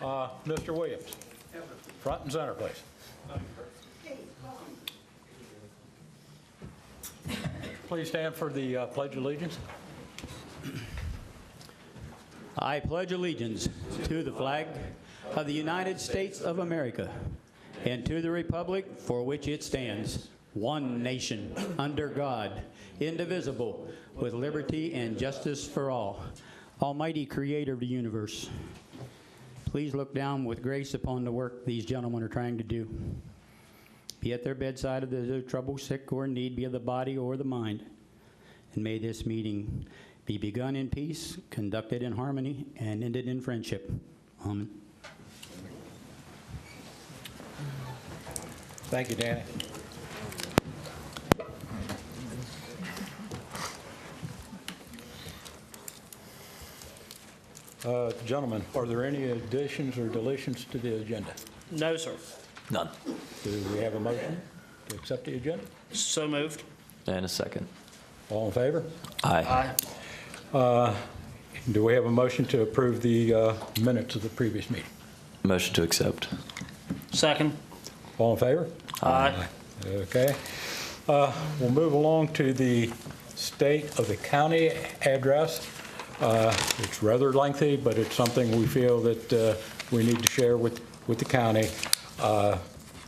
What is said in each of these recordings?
Mr. Williams, front and center, please. Please stand for the Pledge of Allegiance. I pledge allegiance to the flag of the United States of America and to the republic for which it stands, one nation, under God, indivisible, with liberty and justice for all. Almighty Creator of the universe, please look down with grace upon the work these gentlemen are trying to do. Be at their bedside of those who are troubled, sick, or in need, be of the body or the mind. And may this meeting be begun in peace, conducted in harmony, and ended in friendship. Amen. Thank you, Danny. Gentlemen, are there any additions or deletions to the agenda? No, sir. None. Do we have a motion to accept the agenda? So moved. And a second. All in favor? Aye. Do we have a motion to approve the minutes of the previous meeting? Motion to accept. Second. All in favor? Aye. Okay. We'll move along to the state of the county address. It's rather lengthy, but it's something we feel that we need to share with the county.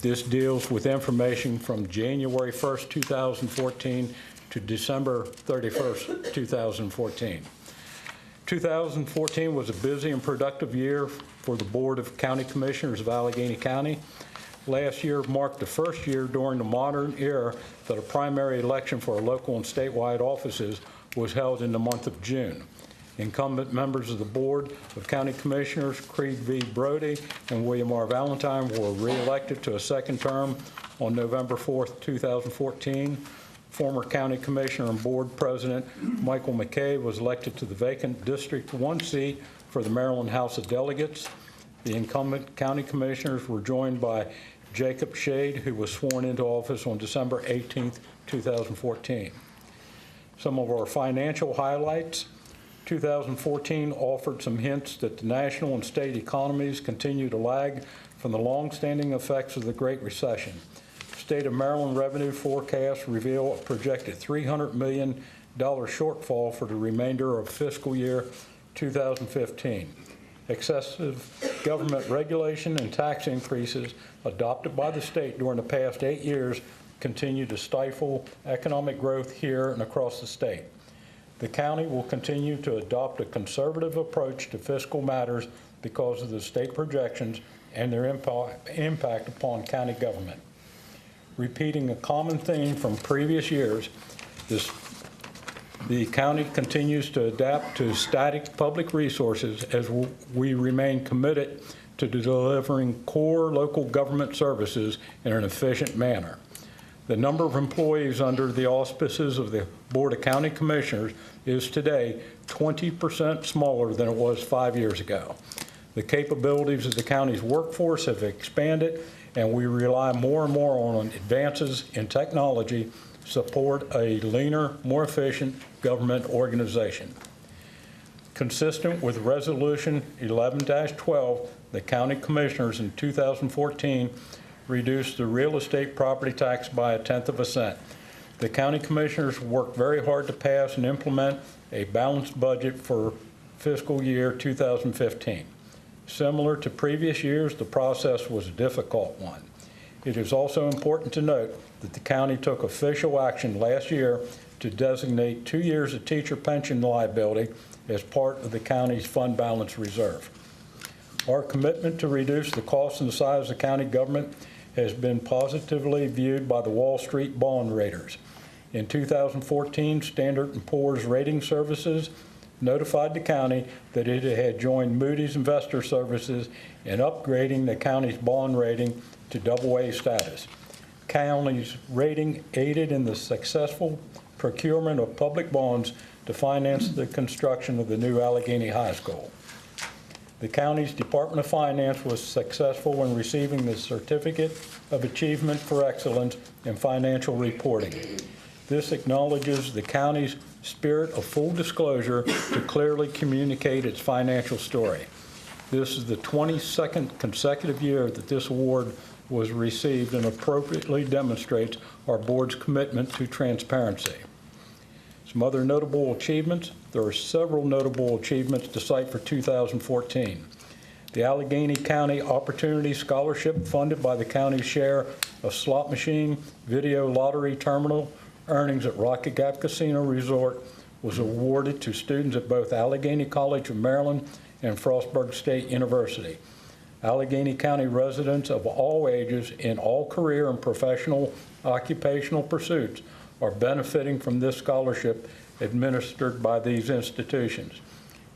This deals with information from January 1st, 2014 to December 31st, 2014. 2014 was a busy and productive year for the Board of County Commissioners of Allegany County. Last year marked the first year during the modern era that a primary election for our local and statewide offices was held in the month of June. Incumbent members of the Board of County Commissioners, Creed V. Brody and William R. Valentine, were reelected to a second term on November 4th, 2014. Former County Commissioner and Board President Michael McKay was elected to the vacant District 1 seat for the Maryland House of Delegates. The incumbent county commissioners were joined by Jacob Shade, who was sworn into office on December 18th, 2014. Some of our financial highlights. 2014 offered some hints that the national and state economies continue to lag from the long-standing effects of the Great Recession. State of Maryland revenue forecasts reveal a projected $300 million shortfall for the remainder of fiscal year 2015. Excessive government regulation and tax increases adopted by the state during the past 8 years continue to stifle economic growth here and across the state. The county will continue to adopt a conservative approach to fiscal matters because of the state projections and their impact upon county government. Repeating a common theme from previous years, the county continues to adapt to static public resources as we remain committed to delivering core local government services in an efficient manner. The number of employees under the auspices of the Board of County Commissioners is today 20% smaller than it was 5 years ago. The capabilities of the county's workforce have expanded, and we rely more and more on advances in technology to support a leaner, more efficient government organization. Consistent with Resolution 11-12, the County Commissioners in 2014 reduced the real estate property tax by 1/10 cent. The County Commissioners worked very hard to pass and implement a balanced budget for fiscal year 2015. Similar to previous years, the process was a difficult one. It is also important to note that the county took official action last year to designate 2 years of teacher pension liability as part of the county's fund balance reserve. Our commitment to reduce the cost and the size of the county government has been positively viewed by the Wall Street bond raters. In 2014, Standard & Poor's Rating Services notified the county that it had joined Moody's Investor Services in upgrading the county's bond rating to AA status. County's rating aided in the successful procurement of public bonds to finance the construction of the new Allegany High School. The county's Department of Finance was successful in receiving the Certificate of Achievement for Excellence in Financial Reporting. This acknowledges the county's spirit of full disclosure to clearly communicate its financial story. This is the 22nd consecutive year that this award was received and appropriately demonstrates our board's commitment to transparency. Some other notable achievements. There are several notable achievements to cite for 2014. The Allegheny County Opportunity Scholarship, funded by the county's share of slot machine video lottery terminal earnings at Rocky Gap Casino Resort, was awarded to students at both Allegany College of Maryland and Frostburg State University. Allegheny County residents of all ages in all career and professional occupational pursuits are benefiting from this scholarship administered by these institutions.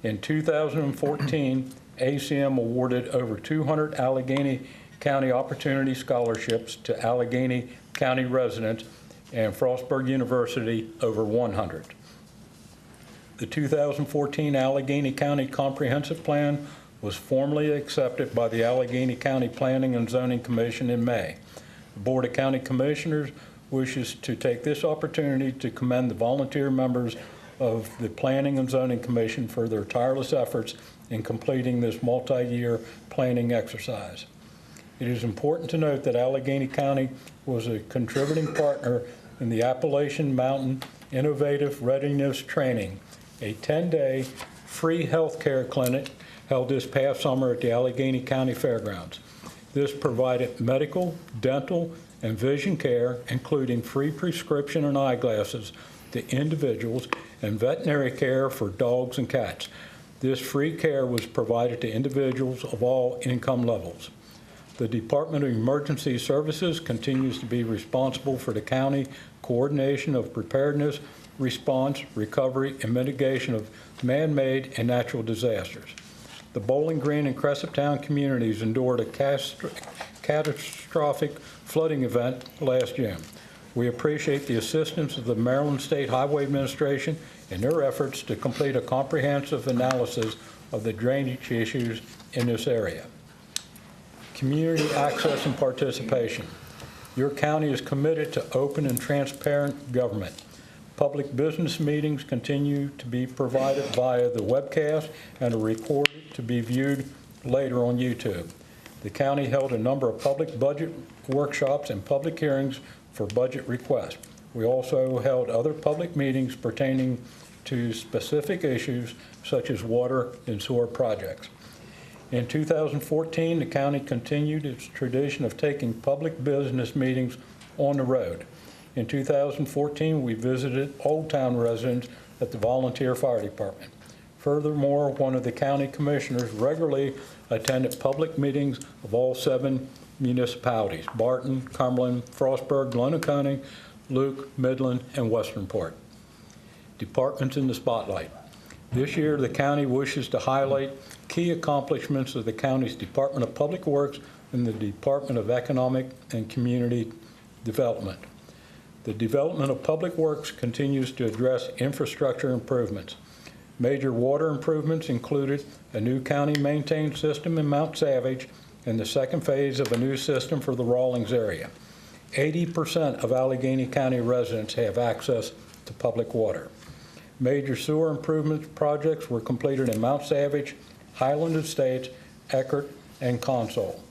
In 2014, ACM awarded over 200 Allegheny County Opportunity Scholarships to Allegheny County residents and Frostburg University over 100. The 2014 Allegheny County Comprehensive Plan was formally accepted by the Allegheny County Planning and Zoning Commission in May. The Board of County Commissioners wishes to take this opportunity to commend the volunteer members of the Planning and Zoning Commission for their tireless efforts in completing this multi-year planning exercise. It is important to note that Allegheny County was a contributing partner in the Appalachian Mountain Innovative Readiness Training, a 10-day free health care clinic held this past summer at the Allegheny County Fairgrounds. This provided medical, dental, and vision care, including free prescription and eyeglasses to individuals and veterinary care for dogs and cats. This free care was provided to individuals of all income levels. The Department of Emergency Services continues to be responsible for the county coordination of preparedness, response, recovery, and mitigation of man-made and natural disasters. The Bowling Green and Cresaptown communities endured a catastrophic flooding event last June. We appreciate the assistance of the Maryland State Highway Administration in their efforts to complete a comprehensive analysis of the drainage issues in this area. Community access and participation. Your county is committed to open and transparent government. Public business meetings continue to be provided via the webcast and are recorded to be viewed later on YouTube. The county held a number of public budget workshops and public hearings for budget requests. We also held other public meetings pertaining to specific issues such as water and sewer projects. In 2014, the county continued its tradition of taking public business meetings on the road. In 2014, we visited Old Town residents at the Volunteer Fire Department. Furthermore, one of the county commissioners regularly attended public meetings of all 7 municipalities: Barton, Cumberland, Frostburg, Glencoe, Luke, Midland, and Westernport. Departments in the spotlight. This year, the county wishes to highlight key accomplishments of the county's Department of Public Works and the Department of Economic and Community Development. The Development of Public Works continues to address infrastructure improvements. Major water improvements included a new county-maintained system in Mount Savage and the second phase of a new system for the Rawlings area. 80% of Allegheny County residents have access to public water. Major sewer improvement projects were completed in Mount Savage, Highland Estates, Eckert, and Console.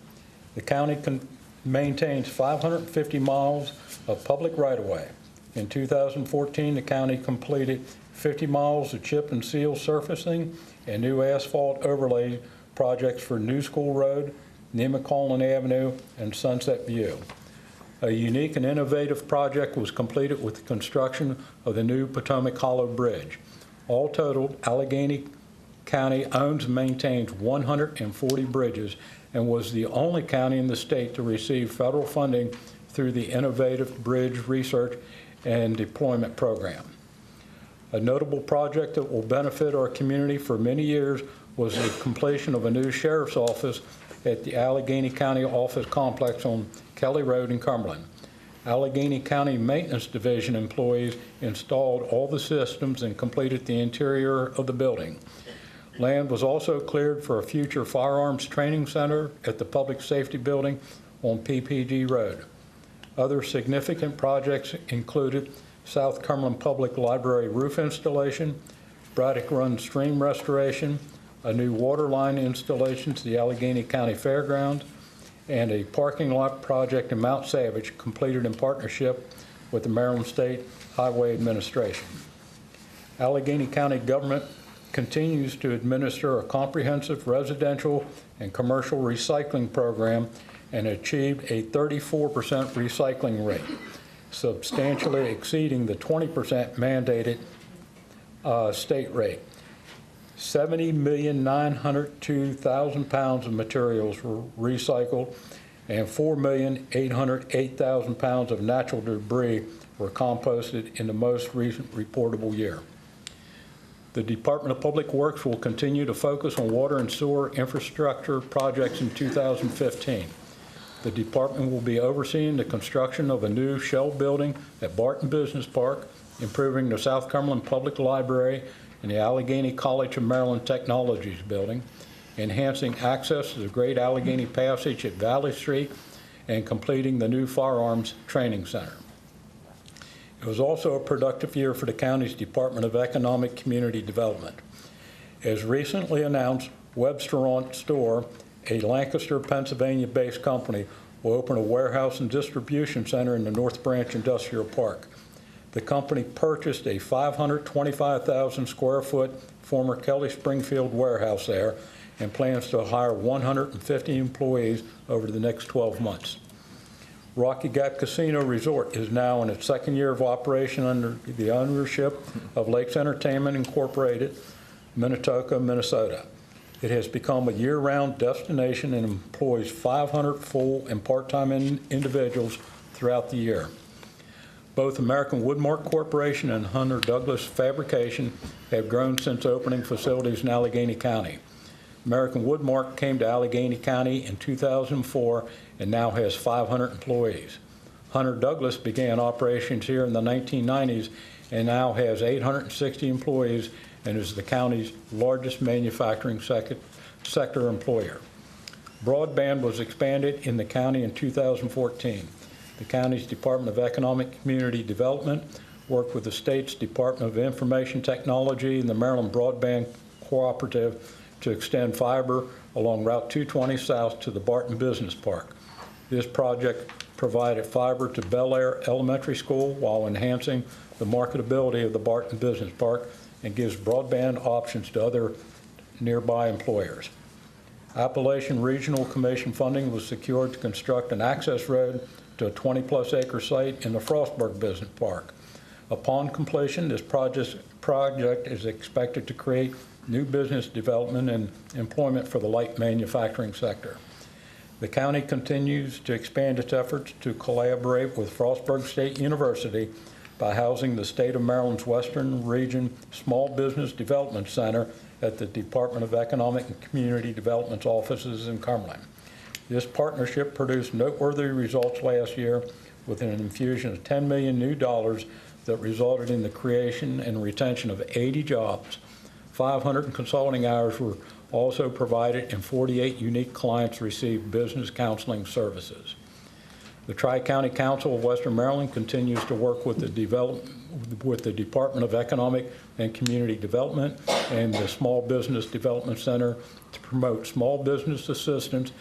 The county maintains 550 miles of public right-of-way. In 2014, the county completed 50 miles of chip and seal surfacing and new asphalt overlay projects for New School Road, Nemacolin Avenue, and Sunset View. A unique and innovative project was completed with the construction of the new Potomac Hollow Bridge. All totaled, Allegheny County owns and maintains 140 bridges and was the only county in the state to receive federal funding through the Innovative Bridge Research and Deployment Program. A notable project that will benefit our community for many years was the completion of a new sheriff's office at the Allegheny County Office Complex on Kelly Road in Cumberland. Allegheny County Maintenance Division employees installed all the systems and completed the interior of the building. Land was also cleared for a future firearms training center at the Public Safety Building on PPG Road. Other significant projects included South Cumberland Public Library roof installation, Braddock Run stream restoration, a new water line installation to the Allegany County Fairgrounds, and a parking lot project in Mount Savage completed in partnership with the Maryland State Highway Administration. Allegany County government continues to administer a comprehensive residential and commercial recycling program and achieved a 34% recycling rate, substantially exceeding the 20% mandated state rate. 70,902,000 pounds of materials were recycled, and 4,808,000 pounds of natural debris were composted in the most recent reportable year. The Department of Public Works will continue to focus on water and sewer infrastructure projects in 2015. The department will be overseeing the construction of a new shell building at Barton Business Park, improving the South Cumberland Public Library and the Allegany College of Maryland Technologies building, enhancing access to the Great Allegany Passage at Valley Street, and completing the new Firearms Training Center. It was also a productive year for the county's Department of Economic Community Development. As recently announced, Webster Store, a Lancaster, Pennsylvania-based company, will open a warehouse and distribution center in the North Branch Industrial Park. The company purchased a 525,000 square foot former Kelly Springfield warehouse there and plans to hire 150 employees over the next 12 months. Rocky Gap Casino Resort is now in its second year of operation under the ownership of Lakes Entertainment Incorporated, Minnetonka, Minnesota. It has become a year-round destination and employs 500 full and part-time individuals throughout the year. Both American Woodmark Corporation and Hunter Douglas Fabrication have grown since opening facilities in Allegany County. American Woodmark came to Allegany County in 2004 and now has 500 employees. Hunter Douglas began operations here in the 1990s and now has 860 employees and is the county's largest manufacturing sector employer. Broadband was expanded in the county in 2014. The county's Department of Economic Community Development worked with the state's Department of Information Technology and the Maryland Broadband Cooperative to extend fiber along Route 220 south to the Barton Business Park. This project provided fiber to Bel Air Elementary School while enhancing the marketability of the Barton Business Park and gives broadband options to other nearby employers. Appalachian Regional Commission funding was secured to construct an access road to a 20-plus acre site in the Frostburg Business Park. Upon completion, this project is expected to create new business development and employment for the light manufacturing sector. The county continues to expand its efforts to collaborate with Frostburg State University by housing the State of Maryland's Western Region Small Business Development Center at the Department of Economic and Community Development's offices in Cumberland. This partnership produced noteworthy results last year with an infusion of $10 million new dollars that resulted in the creation and retention of 80 jobs. 500 consulting hours were also provided, and 48 unique clients received business counseling services. The Tri-County Council of Western Maryland continues to work with the Department of Economic and Community Development and the Small Business Development Center to promote small business assistance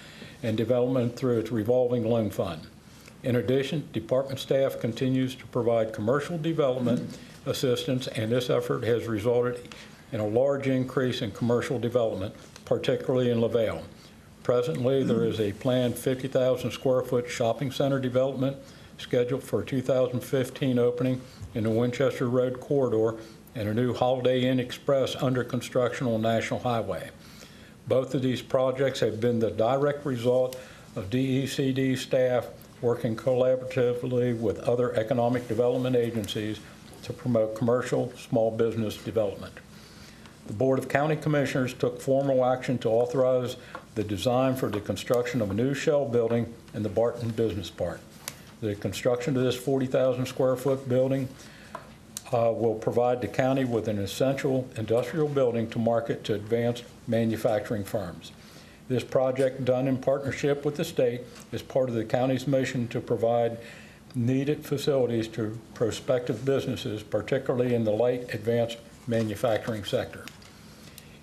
and development through its revolving loan fund. In addition, department staff continues to provide commercial development assistance, and this effort has resulted in a large increase in commercial development, particularly in LaVale. Presently, there is a planned 50,000 square foot shopping center development scheduled for a 2015 opening in the Winchester Road corridor and a new Holiday Inn Express under construction on National Highway. Both of these projects have been the direct result of DECD staff working collaboratively with other economic development agencies to promote commercial small business development. The Board of County Commissioners took formal action to authorize the design for the construction of a new shell building in the Barton Business Park. The construction of this 40,000 square foot building will provide the county with an essential industrial building to market to advanced manufacturing firms. This project, done in partnership with the state, is part of the county's mission to provide needed facilities to prospective businesses, particularly in the light advanced manufacturing sector.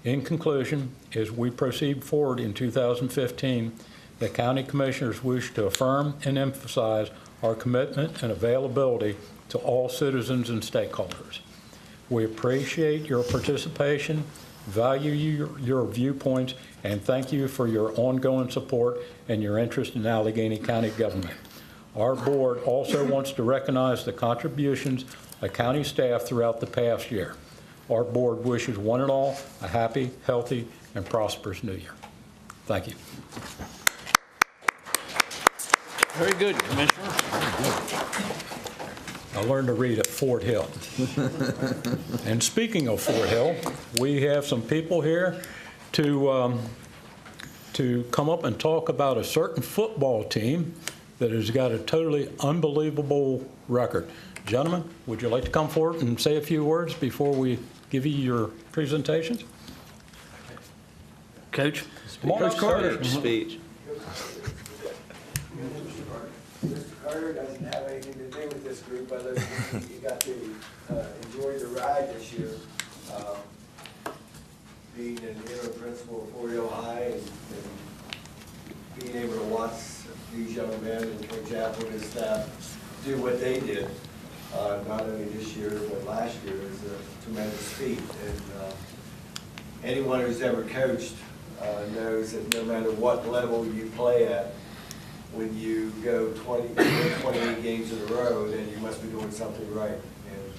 In conclusion, as we proceed forward in 2015, the County Commissioners wish to affirm and emphasize our commitment and availability to all citizens and stakeholders. We appreciate your participation, value your viewpoints, and thank you for your ongoing support and your interest in Allegheny County government. Our board also wants to recognize the contributions of county staff throughout the past year. Our board wishes one and all a happy, healthy, and prosperous new year. Thank you. Very good, Commissioner. I learned to read at Fort Hill. And speaking of Fort Hill, we have some people here to come up and talk about a certain football team that has got a totally unbelievable record. Gentlemen, would you like to come forward and say a few words before we give you your presentations? Coach? Coach Carter. Speech. Mr. Carter doesn't have anything to do with this group other than you got to enjoy the ride this year. Being an interim principal of Fort Hill High and being able to watch these young men and Coach Apple and his staff do what they did, not only this year but last year, is a tremendous feat. And anyone who's ever coached knows that no matter what level you play at, when you go 28 games in a row, then you must be doing something right. And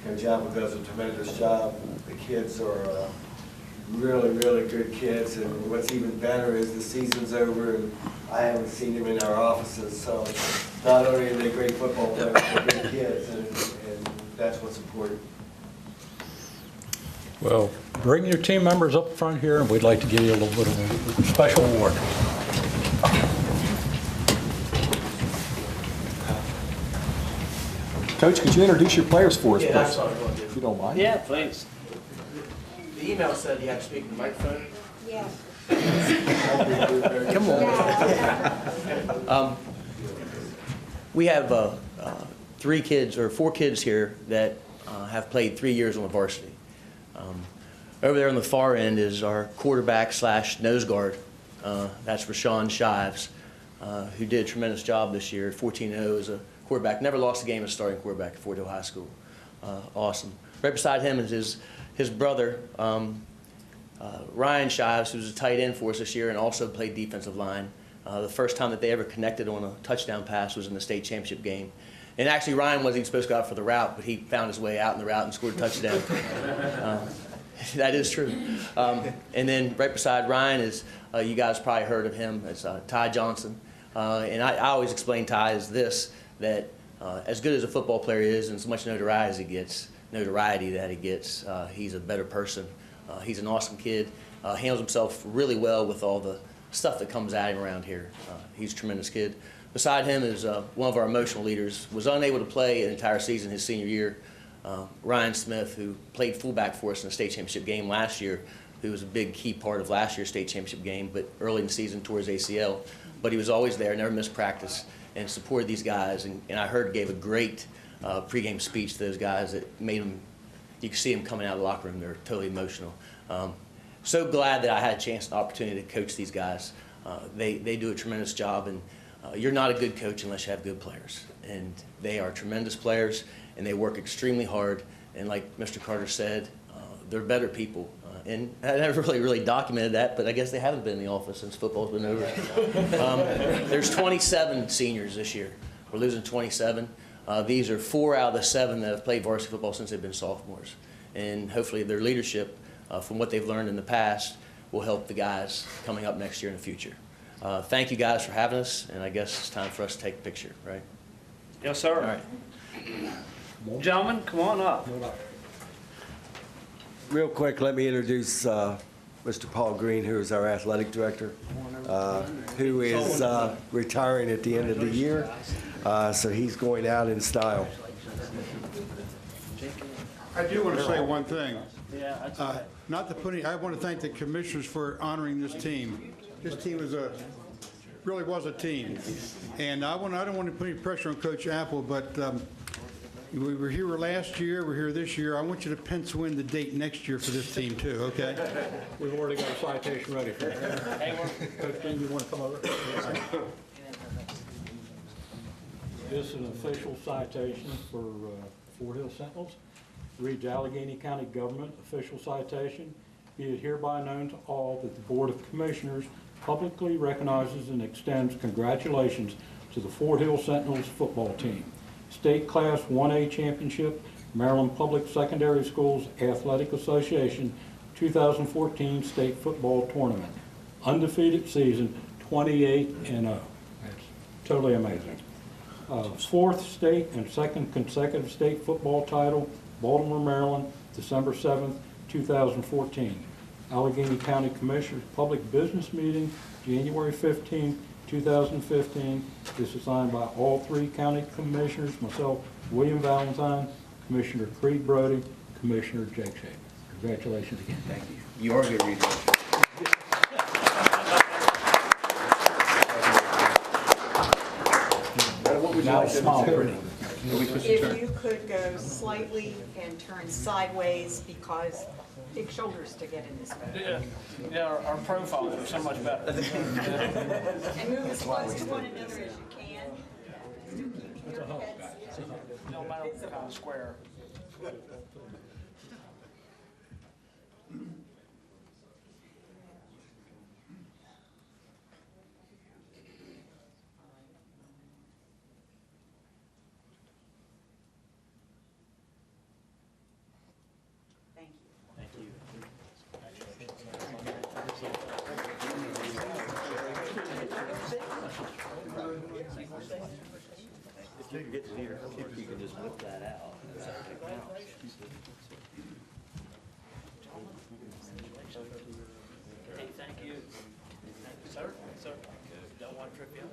Coach Apple does a tremendous job. The kids are really, really good kids. And what's even better is the season's over and I haven't seen them in our offices. So not only are they great football players, they're good kids, and that's what's important. Well, bring your team members up front here, and we'd like to give you a little bit of a special award. Coach, could you introduce your players for us, Yeah, please? that's what I want to do. If you don't mind. Yeah, please. The email said you had to speak in the microphone. Yeah. Come on. We have 3 kids, or 4 kids here that have played 3 years on the varsity. Over there on the far end is our quarterback / nose guard. That's Rashawn Shives, who did a tremendous job this year, 14-0 as a quarterback. Never lost a game as starting quarterback at Fort Hill High School. Awesome. Right beside him is his brother, Ryan Shives, who's a tight end for us this year and also played defensive line. The first time that they ever connected on a touchdown pass was in the state championship game. And actually, Ryan wasn't even supposed to go out for the route, but he found his way out in the route and scored a touchdown. That is true. And then right beside Ryan is, you guys probably heard of him, it's Ty Johnson. And I always explain Ty as this, that as good as a football player is and as much notoriety that he gets, he's a better person. He's an awesome kid, handles himself really well with all the stuff that comes at him around here. He's a tremendous kid. Beside him is one of our emotional leaders, was unable to play an entire season his senior year, Ryan Smith, who played fullback for us in the state championship game last year, who was a big key part of last year's state championship game, but early in the season tore his ACL. But he was always there, never missed practice, and supported these guys. And I heard gave a great pregame speech to those guys that made them, you could see them coming out of the locker room, they're totally emotional. So glad that I had a chance and opportunity to coach these guys. They do a tremendous job, and you're not a good coach unless you have good players. And they are tremendous players, and they work extremely hard. And like Mr. Carter said, they're better people. And I never really documented that, but I guess they haven't been in the office since football's been over. There's 27 seniors this year. We're losing 27. These are 4 out of the 7 that have played varsity football since they've been sophomores. And hopefully their leadership, from what they've learned in the past, will help the guys coming up next year in the future. Thank you guys for having us, and I guess it's time for us to take a picture, right? Yes, sir. All right. Gentlemen, come on up. Real quick, let me introduce Mr. Paul Green, who is our athletic director, who is retiring at the end of the year, so he's going out in style. I do want to say one thing. Yeah, that's I want to thank the commissioners for honoring this team. This team really was a team. And I don't want to put any pressure on Coach Apple, but We were here last year, we're here this year. I want you to pencil in the date next year for this team too, okay? We've already got a citation ready for that. Coach Dean, you want to come over? This is an official citation for Fort Hill Sentinels. Reads Allegheny County Government Official Citation. Be it hereby known to all that the Board of Commissioners publicly recognizes and extends congratulations to the Fort Hill Sentinels football team. State Class 1A Championship, Maryland Public Secondary Schools Athletic Association 2014 State Football Tournament. Undefeated season, 28-0. That's totally amazing. Fourth state and second consecutive state football title, Baltimore, Maryland, December 7th, 2014. Allegheny County Commissioners Public Business Meeting, January 15, 2015. This is signed by all three county commissioners, myself, William Valentine, Commissioner Creed Brody, Commissioner Jake Shaver. Congratulations again. Thank you. You are a good reader. Now smile pretty. If you could go slightly and turn sideways, because big shoulders to get in this photo. Yeah, our profiles are so much better. And move as close to one another as you can. Still keep your heads. No matter what kind of square. Thank you. Hey, thank you. Sir, don't want to trip you up.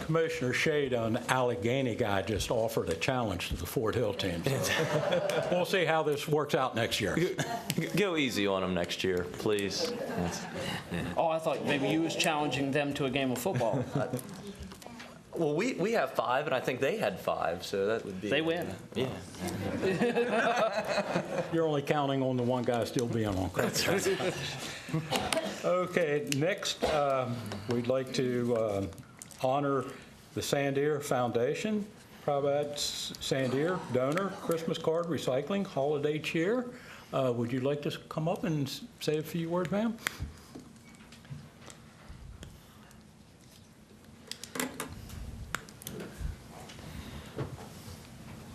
Commissioner Shade, an Allegany guy, just offered a challenge to the Fort Hill team. So we'll see how this works out next year. Go easy on them next year, please. Oh, I thought maybe you was challenging them to a game of football. Well, we have 5, and I think they had 5, so that would be... They win. Yeah. You're only counting on the one guy still being on. That's right. Okay, next, we'd like to honor the Sandier Foundation, provide Sandier donor, Christmas card, recycling, holiday cheer. Would you like to come up and say a few words, ma'am?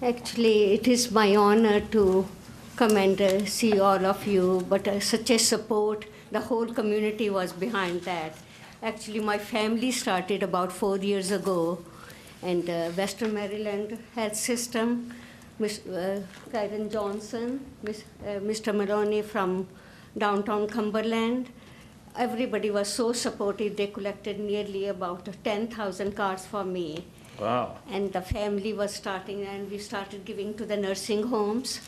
Actually, it is my honor to come and see all of you, but such a support, the whole community was behind that. Actually, my family started about 4 years ago, and Western Maryland Health System, Karen Johnson, Mr. Maloney from downtown Cumberland, everybody was so supportive. They collected nearly about 10,000 cards for me. Wow. And the family was starting, and we started giving to the nursing homes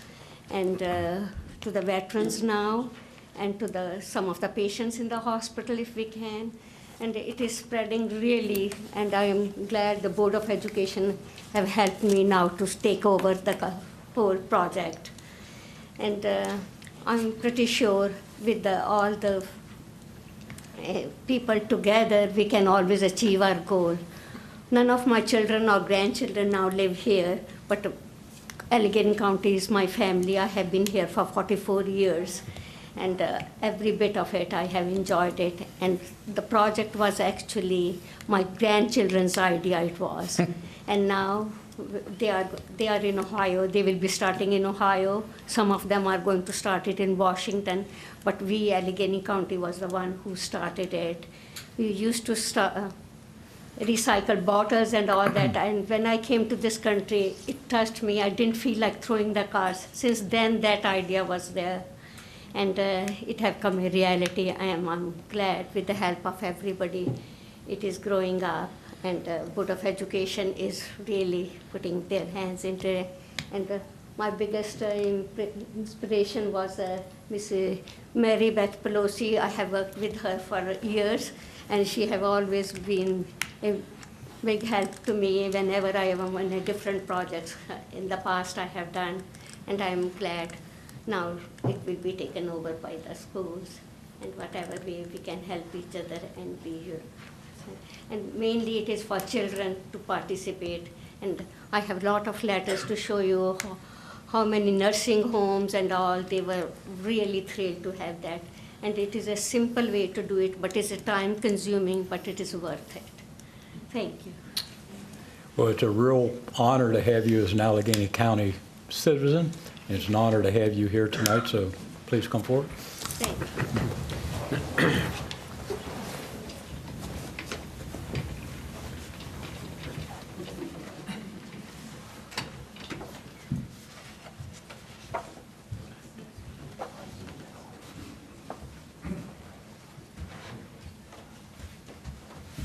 and to the veterans now, and to some of the patients in the hospital if we can. And it is spreading really, and I am glad the Board of Education have helped me now to take over the whole project. And I'm pretty sure with all the people together, we can always achieve our goal. None of my children or grandchildren now live here, but Allegheny County is my family. I have been here for 44 years, and every bit of it, I have enjoyed it. And the project was actually my grandchildren's idea, it was. And now they are in Ohio. They will be starting in Ohio. Some of them are going to start it in Washington, but we, Allegheny County, was the one who started it. We used to recycle bottles and all that, and when I came to this country, it touched me. I didn't feel like throwing the cards. Since then, that idea was there, and it have come a reality. I'm glad with the help of everybody. It is growing up, and Board of Education is really putting their hands into it, and my biggest inspiration was Miss Mary Beth Pelosi. I have worked with her for years, and she have always been a big help to me whenever I am on a different projects in the past I have done, and I am glad now it will be taken over by the schools, and whatever way we can help each other and be here. And mainly it is for children to participate, and I have a lot of letters to show you how many nursing homes and all, they were really thrilled to have that. And it is a simple way to do it, but it's a time consuming, but it is worth it. Thank you. Well, it's a real honor to have you as an Allegheny County citizen. It's an honor to have you here tonight, so please come forward. Thank you.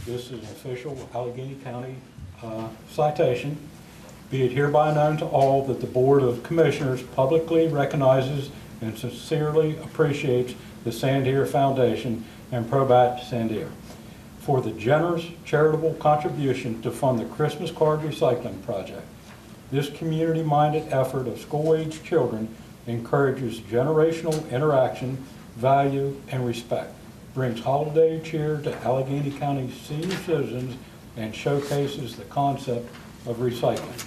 This is an official Allegheny County citation. Be it hereby known to all that the Board of Commissioners publicly recognizes and sincerely appreciates the Sandier Foundation and Probat Sandier for the generous charitable contribution to fund the Christmas card recycling project. This community-minded effort of school-age children encourages generational interaction, value, and respect, brings holiday cheer to Allegheny County senior citizens, and showcases the concept of recycling.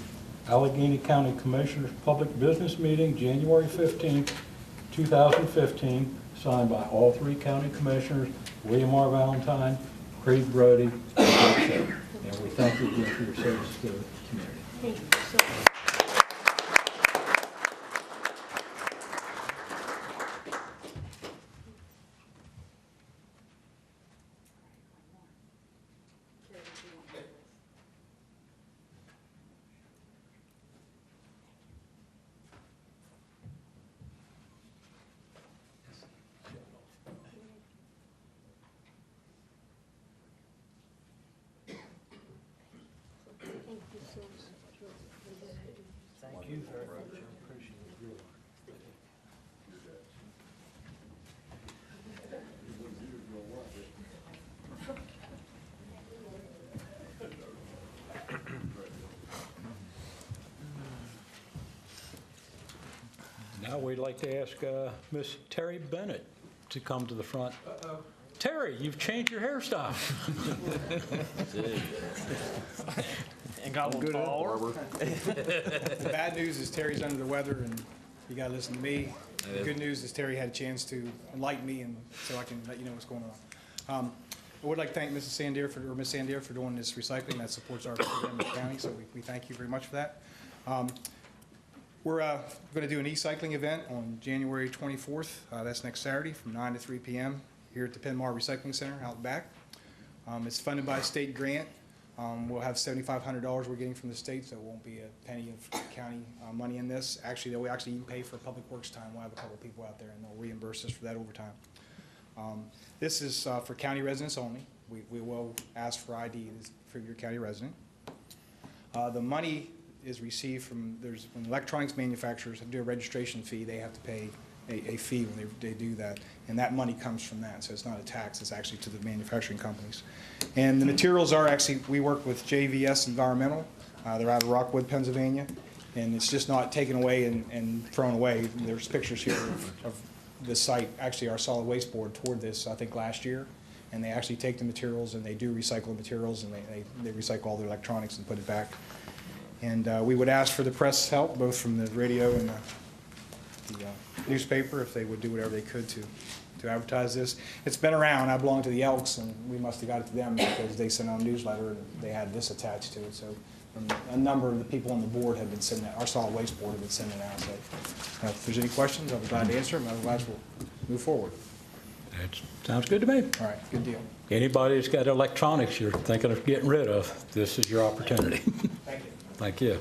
Allegheny County Commissioners Public Business Meeting, January 15, 2015, signed by all three county commissioners, William R. Valentine, Craig Brody, and Rick Shea. And we thank you again for your service to the community. Thank you so much. Thank you very much. I appreciate it. Now we'd like to ask Miss Terry Bennett to come to the front. Terry, you've changed your hairstyle. And got a little taller. The bad news is Terry's under the weather, and you got to listen to me. The good news is Terry had a chance to enlighten me, and so I can let you know what's going on. I would like to thank Ms. Sandier for doing this recycling that supports our program in the county, so we thank you very much for that. We're going to do an e-cycling event on January 24th. That's next Saturday from 9 to 3 p.m. here at the Penmar Recycling Center out back. It's funded by a state grant. We'll have $7,500 we're getting from the state, so it won't be a penny of county money in this. Actually, they'll actually even pay for public works time. We'll have a couple people out there, and they'll reimburse us for that overtime. This is for county residents only. We will ask for ID for your county resident. The money is received from, when electronics manufacturers do a registration fee, they have to pay a fee when they do that, and that money comes from that, so it's not a tax, it's actually to the manufacturing companies. And the materials are actually, we work with JVS Environmental, they're out of Rockwood, Pennsylvania, and it's just not taken away and thrown away. There's pictures here of the site, actually our solid waste board toured this, I think last year, and they actually take the materials and they do recycle the materials, and they recycle all the electronics and put it back. And we would ask for the press help, both from the radio and the newspaper, if they would do whatever they could to advertise this. It's been around. I belong to the Elks, and we must have got it to them because they sent out a newsletter and they had this attached to it. So a number of the people on the board have been sending it. Our solid waste board have been sending it out. So if there's any questions, I'll be glad to answer them. Otherwise, we'll move forward. That sounds good to me. All right, good deal. Anybody that's got electronics you're thinking of getting rid of, this is your opportunity. Thank you. Thank you.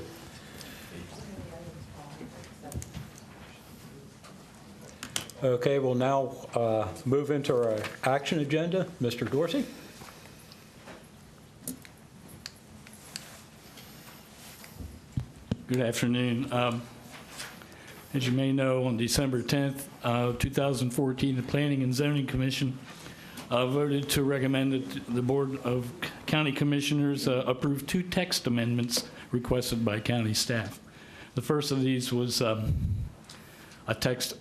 Okay, we'll now move into our action agenda. Mr. Dorsey? Good afternoon. As you may know, on December 10th, 2014, the Planning and Zoning Commission voted to recommend that the Board of County Commissioners approve 2 text amendments requested by county staff. The first of these was a text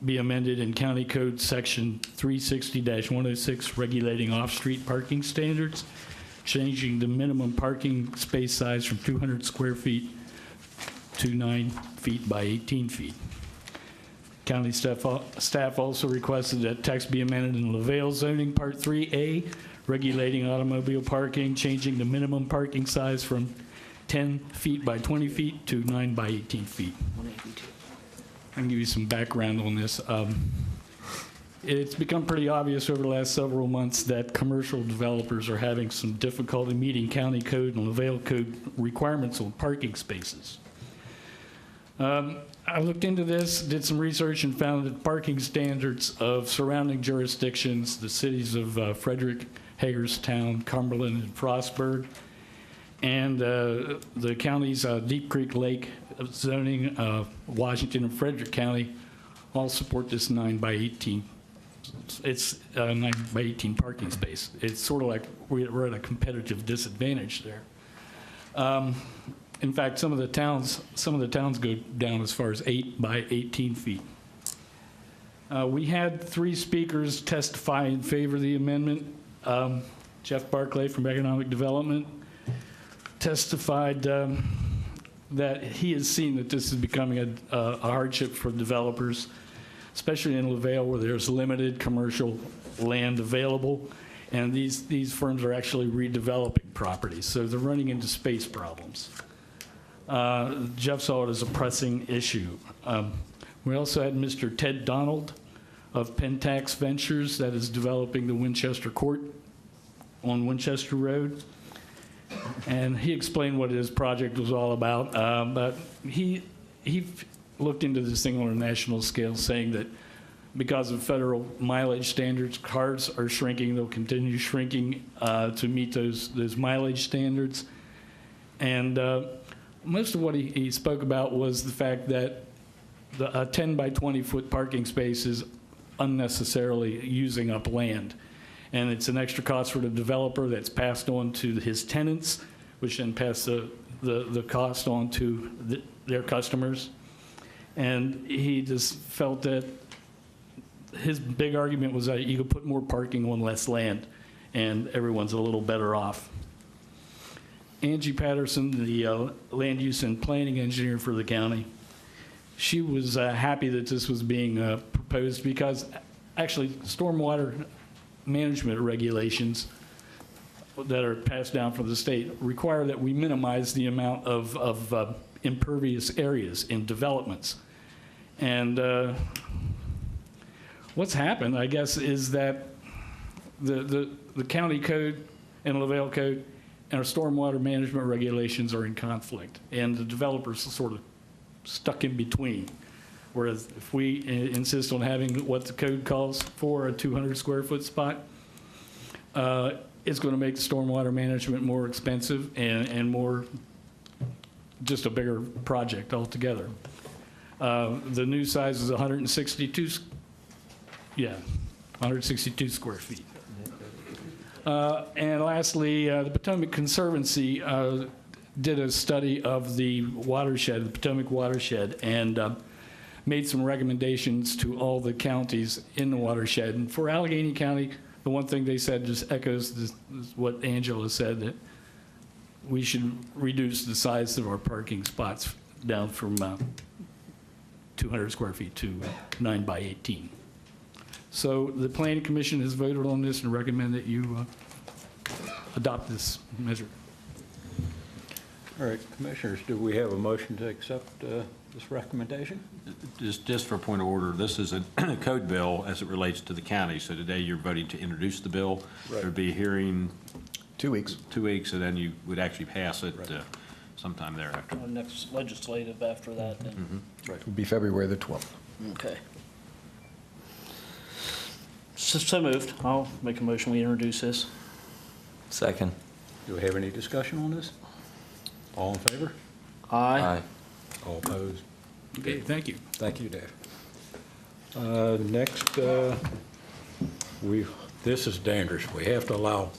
be amended in County Code Section 360-106, regulating off-street parking standards, changing the minimum parking space size from 200 square feet to 9 feet by 18 feet. County staff also requested that text be amended in LaVale zoning Part 3A, regulating automobile parking, changing the minimum parking size from 10 feet by 20 feet to 9 by 18 feet. I can give you some background on this. It's become pretty obvious over the last several months that commercial developers are having some difficulty meeting county code and LaVale code requirements on parking spaces. I looked into this, did some research, and found that parking standards of surrounding jurisdictions, the cities of Frederick, Hagerstown, Cumberland, and Frostburg, and the counties Deep Creek Lake zoning, Washington and Frederick County, all support this 9 by 18. It's a 9 by 18 parking space. It's sort of like we're at a competitive disadvantage there. In fact, some of the towns go down as far as 8 by 18 feet. We had 3 speakers testify in favor of the amendment. Jeff Barclay from Economic Development testified that he has seen that this is becoming a hardship for developers, especially in LaVale where there's limited commercial land available, and these firms are actually redeveloping properties, so they're running into space problems. Jeff saw it as a pressing issue. We also had Mr. Ted Donald of Pentax Ventures that is developing the Winchester Court on Winchester Road. And he explained what his project was all about, but he looked into this thing on a national scale, saying that because of federal mileage standards, cars are shrinking. They'll continue shrinking to meet those mileage standards. And most of what he spoke about was the fact that a 10 by 20 foot parking space is unnecessarily using up land. And it's an extra cost for the developer that's passed on to his tenants, which then pass the cost on to their customers. And he just felt that his big argument was that you could put more parking on less land, and everyone's a little better off. Angie Patterson, the land use and planning engineer for the county, she was happy that this was being proposed because actually stormwater management regulations that are passed down from the state require that we minimize the amount of impervious areas in developments. And what's happened, I guess, is that the county code and LaVale code and our stormwater management regulations are in conflict, and the developers are sort of stuck in between. Whereas if we insist on having what the code calls for, a 200 square foot spot, it's going to make the stormwater management more expensive and more just a bigger project altogether. The new size is 162 square feet. And lastly, the Potomac Conservancy did a study of the watershed, the Potomac watershed, and made some recommendations to all the counties in the watershed. And for Allegany County, the one thing they said just echoes what Angela said, that we should reduce the size of our parking spots down from 200 square feet to 9 by 18. So the Planning Commission has voted on this and recommend that you adopt this measure. All right, Commissioners, do we have a motion to accept this recommendation? Just for a point of order, this is a code bill as it relates to the county. So today you're voting to introduce the bill. Right. There'd be a hearing 2 weeks. 2 weeks, and then you would actually pass it sometime thereafter. Next legislative after that, then. Right. It would be February the 12th. Okay. So moved. I'll make a motion, we introduce this. Second. Do we have any discussion on this? All in favor? Aye. All opposed? Okay, thank you. Thank you, Dave. Next, this is dangerous. We have to allow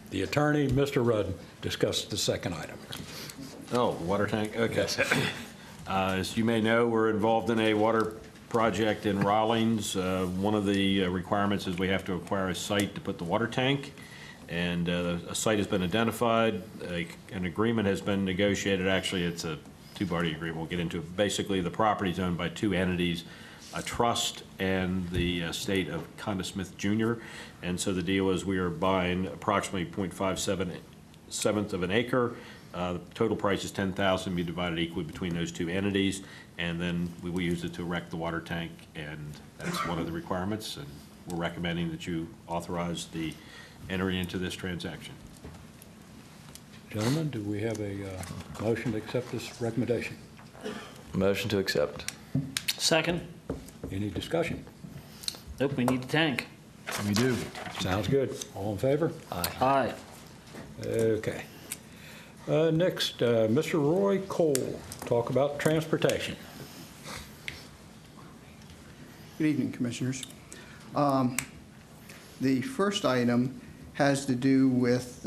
the attorney, Mr. Rudd, discuss the second item. Oh, water tank, okay. As you may know, we're involved in a water project in Rawlings. One of the requirements is we have to acquire a site to put the water tank, and a site has been identified. An agreement has been negotiated. Actually, it's a two-party agreement. We'll get into it. Basically, the property is owned by two entities, a trust and the state of Conda Smith Jr. And so the deal is we are buying approximately 0.57 of an acre. The total price is $10,000, be divided equally between those two entities, and then we will use it to erect the water tank, and that's one of the requirements, and we're recommending that you authorize the entering into this transaction. Gentlemen, do we have a motion to accept this recommendation? Motion to accept. Second. Any discussion? Nope, we need the tank. We do. Sounds good. All in favor? Aye. Okay. Next, Mr. Roy Cole, talk about transportation. Good evening, Commissioners. The first item has to do with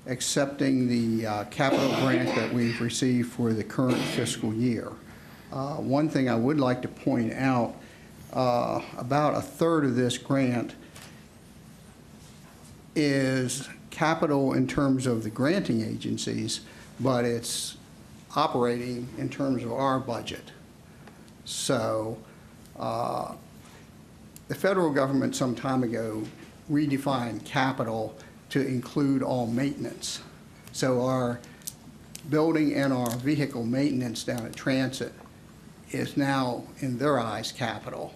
accepting the capital grant that we've received for the current fiscal year. One thing I would like to point out, about a third of this grant is capital in terms of the granting agencies, but it's operating in terms of our budget. So the federal government some time ago redefined capital to include all maintenance. So our building and our vehicle maintenance down at Transit is now, in their eyes, capital.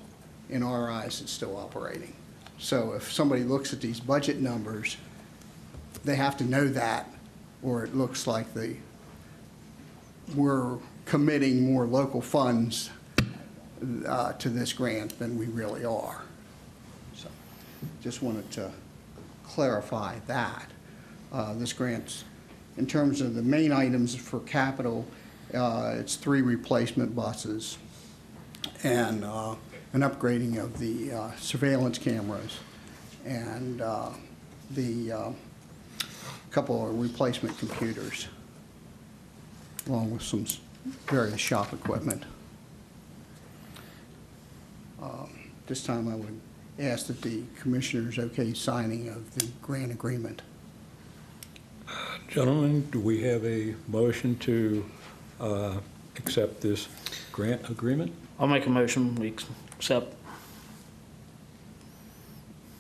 In our eyes, it's still operating. So if somebody looks at these budget numbers, they have to know that, or it looks like we're committing more local funds to this grant than we really are. So just wanted to clarify that. This grant's, in terms of the main items for capital, it's 3 replacement buses and an upgrading of the surveillance cameras and the couple of replacement computers, along with some various shop equipment. This time I would ask that the Commissioners okay signing of the grant agreement. Gentlemen, do we have a motion to accept this grant agreement? I'll make a motion, we accept.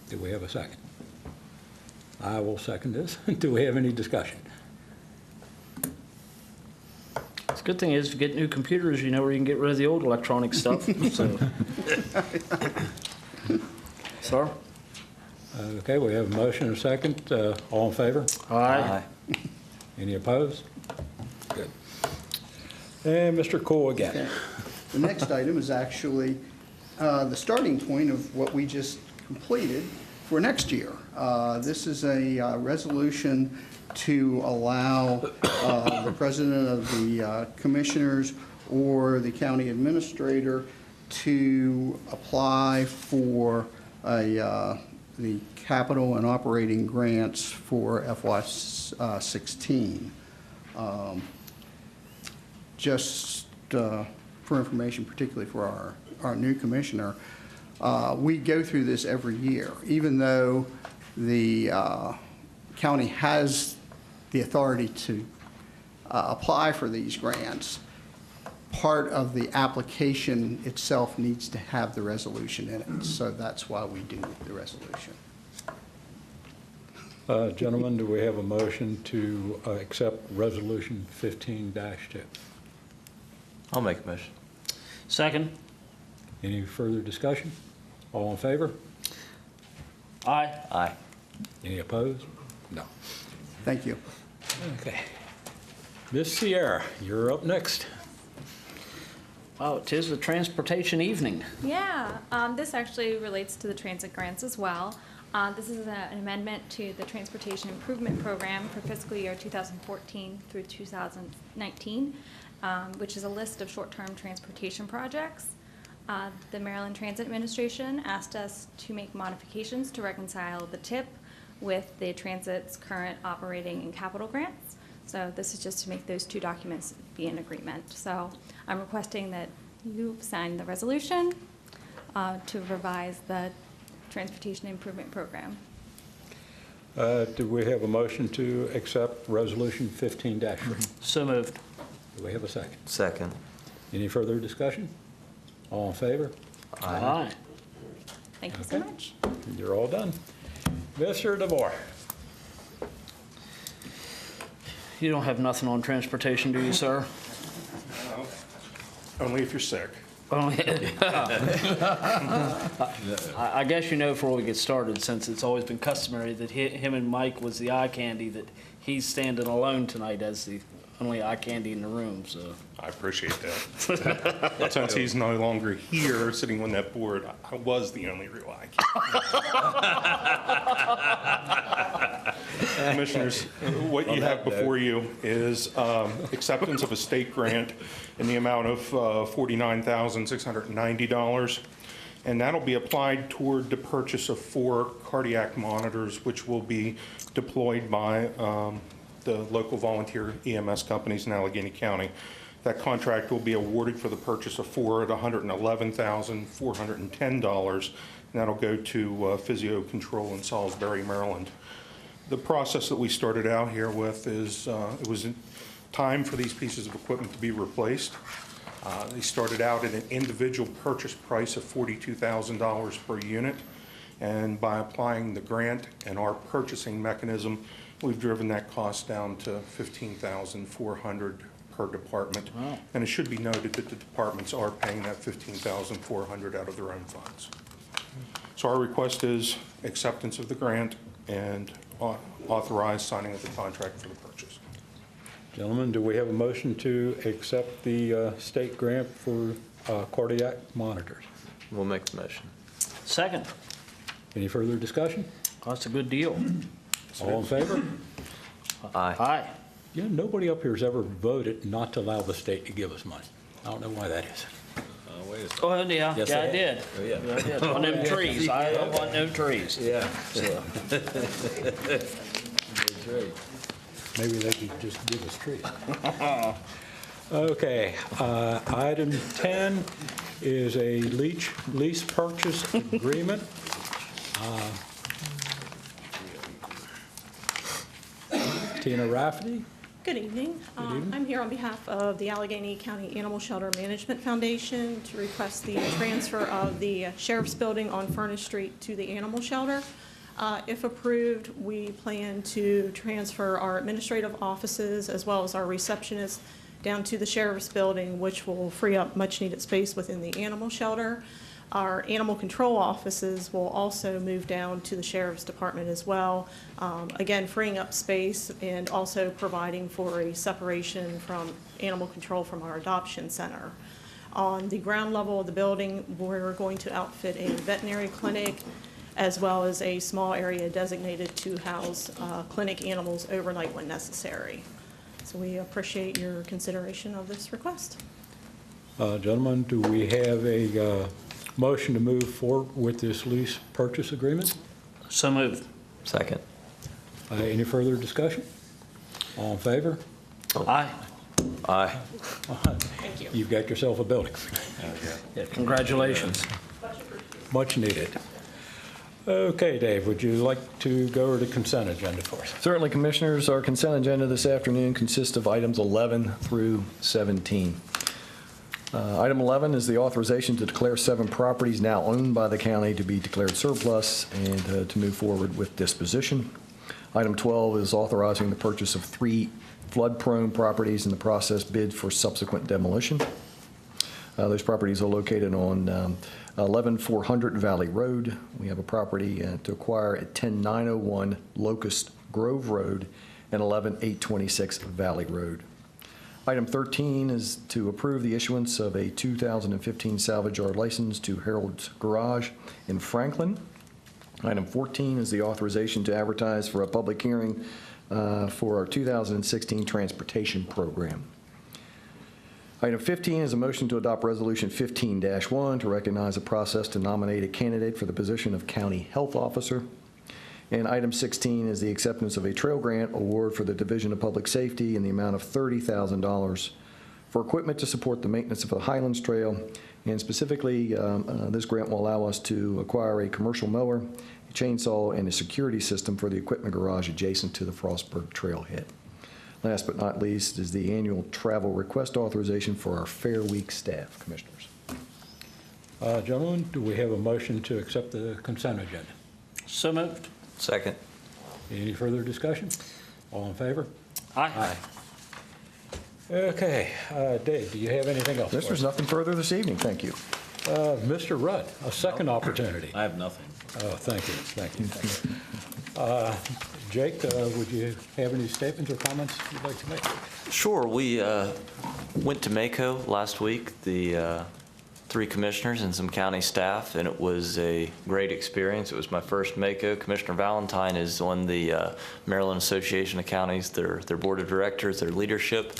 Do we have a second? I will second this. Do we have any discussion? The good thing is, if you get new computers, you know where you can get rid of the old electronic stuff, so. Sir? Okay, we have a motion and a second. All in favor? Aye. Any opposed? Good. And Mr. Cole again. Okay. The next item is actually the starting point of what we just completed for next year. This is a resolution to allow the president of the commissioners or the county administrator to apply for the capital and operating grants for FY16. Just for information, particularly for our new commissioner, we go through this every year. Even though the county has the authority to apply for these grants, part of the application itself needs to have the resolution in it. So that's why we do the resolution. Gentlemen, do we have a motion to accept Resolution 15-2? I'll make a motion. Second. Any further discussion? All in favor? Aye. Aye. Any opposed? No. Thank you. Okay. Ms. Sierra, you're up next. Oh, 'tis the transportation evening. Yeah, this actually relates to the transit grants as well. This is an amendment to the Transportation Improvement Program for fiscal year 2014 through 2019. which is a list of short-term transportation projects. The Maryland Transit Administration asked us to make modifications to reconcile the TIP with the Transit's current operating and capital grants. So this is just to make those two documents be in agreement. So I'm requesting that you sign the resolution to revise the Transportation Improvement Program. Do we have a motion to accept Resolution 15-3? So moved. Do we have a second? Second. Any further discussion? All in favor? Aye. Thank you so much. You're all done. Mr. DeVore. You don't have nothing on transportation, do you, sir? Only if you're sick. I guess you know before we get started, since it's always been customary that him and Mike was the eye candy, that he's standing alone tonight as the only eye candy in the room, so. I appreciate that. Since he's no longer here, sitting on that board, I was the only real eye candy. Commissioners, what you have before you is acceptance of a state grant in the amount of $49,690. And that'll be applied toward the purchase of 4 cardiac monitors, which will be deployed by the local volunteer EMS companies in Allegany County. That contract will be awarded for the purchase of 4 at $111,410, and that'll go to Physio Control in Salisbury, Maryland. The process that we started out here with is it was time for these pieces of equipment to be replaced. They started out at an individual purchase price of $42,000 per unit, and by applying the grant and our purchasing mechanism, we've driven that cost down to $15,400 per department. Wow. And it should be noted that the departments are paying that $15,400 out of their own funds. So our request is acceptance of the grant and authorize signing of the contract for the purchase. Gentlemen, do we have a motion to accept the state grant for cardiac monitors? We'll make the motion. Second. Any further discussion? That's a good deal. All in favor? Aye. Aye. Yeah, nobody up here has ever voted not to allow the state to give us money. I don't know why that is. Oh, yeah, Yes, yeah, I I did. Oh, yeah. Yeah, I did. On them trees, I don't want no trees. Yeah. So, That's right. Maybe they could just give us trees. Okay, item 10 is a lease purchase agreement. Tina Rafferty. Good evening. I'm here on behalf of the Allegany County Animal Shelter Management Foundation to request the transfer of the Sheriff's Building on Furnace Street to the animal shelter. If approved, we plan to transfer our administrative offices as well as our receptionists down to the Sheriff's Building, which will free up much-needed space within the animal shelter. Our animal control offices will also move down to the Sheriff's Department as well, again, freeing up space and also providing for a separation from animal control from our adoption center. On the ground level of the building, we're going to outfit a veterinary clinic as well as a small area designated to house clinic animals overnight when necessary. So we appreciate your consideration of this request. Gentlemen, do we have a motion to move forward with this lease purchase agreement? So moved. Second. Any further discussion? All in favor? Aye. Aye. Thank you. You've got yourself a building. Yeah, congratulations. Much needed. Okay, Dave, would you like to go over the consent agenda for us? Certainly, Commissioners. Our consent agenda this afternoon consists of items 11 through 17. Item 11 is the authorization to declare 7 properties now owned by the county to be declared surplus and to move forward with disposition. Item 12 is authorizing the purchase of 3 flood-prone properties in the process bid for subsequent demolition. Those properties are located on 11400 Valley Road. We have a property to acquire at 10901 Locust Grove Road and 11826 Valley Road. Item 13 is to approve the issuance of a 2015 salvage yard license to Harold's Garage in Franklin. Item 14 is the authorization to advertise for a public hearing for our 2016 transportation program. Item 15 is a motion to adopt Resolution 15-1 to recognize a process to nominate a candidate for the position of County Health Officer. And item 16 is the acceptance of a trail grant award for the Division of Public Safety in the amount of $30,000 for equipment to support the maintenance of the Highlands Trail. And specifically, this grant will allow us to acquire a commercial mower, a chainsaw, and a security system for the equipment garage adjacent to the Frostburg Trailhead. Last but not least is the annual travel request authorization for our Fair Week staff, Commissioners. Gentlemen, do we have a motion to accept the consent agenda? So moved. Second. Any further discussion? All in favor? Aye. Okay, Dave, do you have anything else? There's nothing further this evening, thank you. Mr. Rudd, a second opportunity. I have nothing. Oh, thank you. Jake, would you have any statements or comments you'd like to make? Sure. We went to Mako last week, the 3 commissioners and some county staff, and it was a great experience. It was my first Mako. Commissioner Valentine is on the Maryland Association of Counties, their board of directors, their leadership,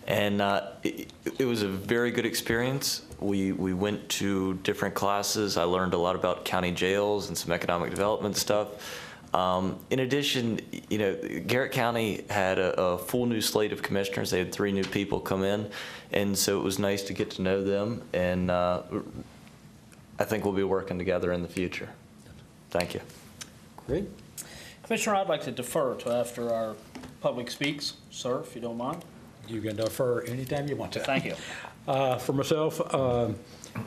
and it was a very good experience. We went to different classes. I learned a lot about county jails and some economic development stuff. In addition, Garrett County had a full new slate of commissioners. They had 3 new people come in, and so it was nice to get to know them, and I think we'll be working together in the future. Thank you. Great. Commissioner, I'd like to defer to after our public speaks, sir, if you don't mind. You can defer anytime you want to. Thank you. For myself,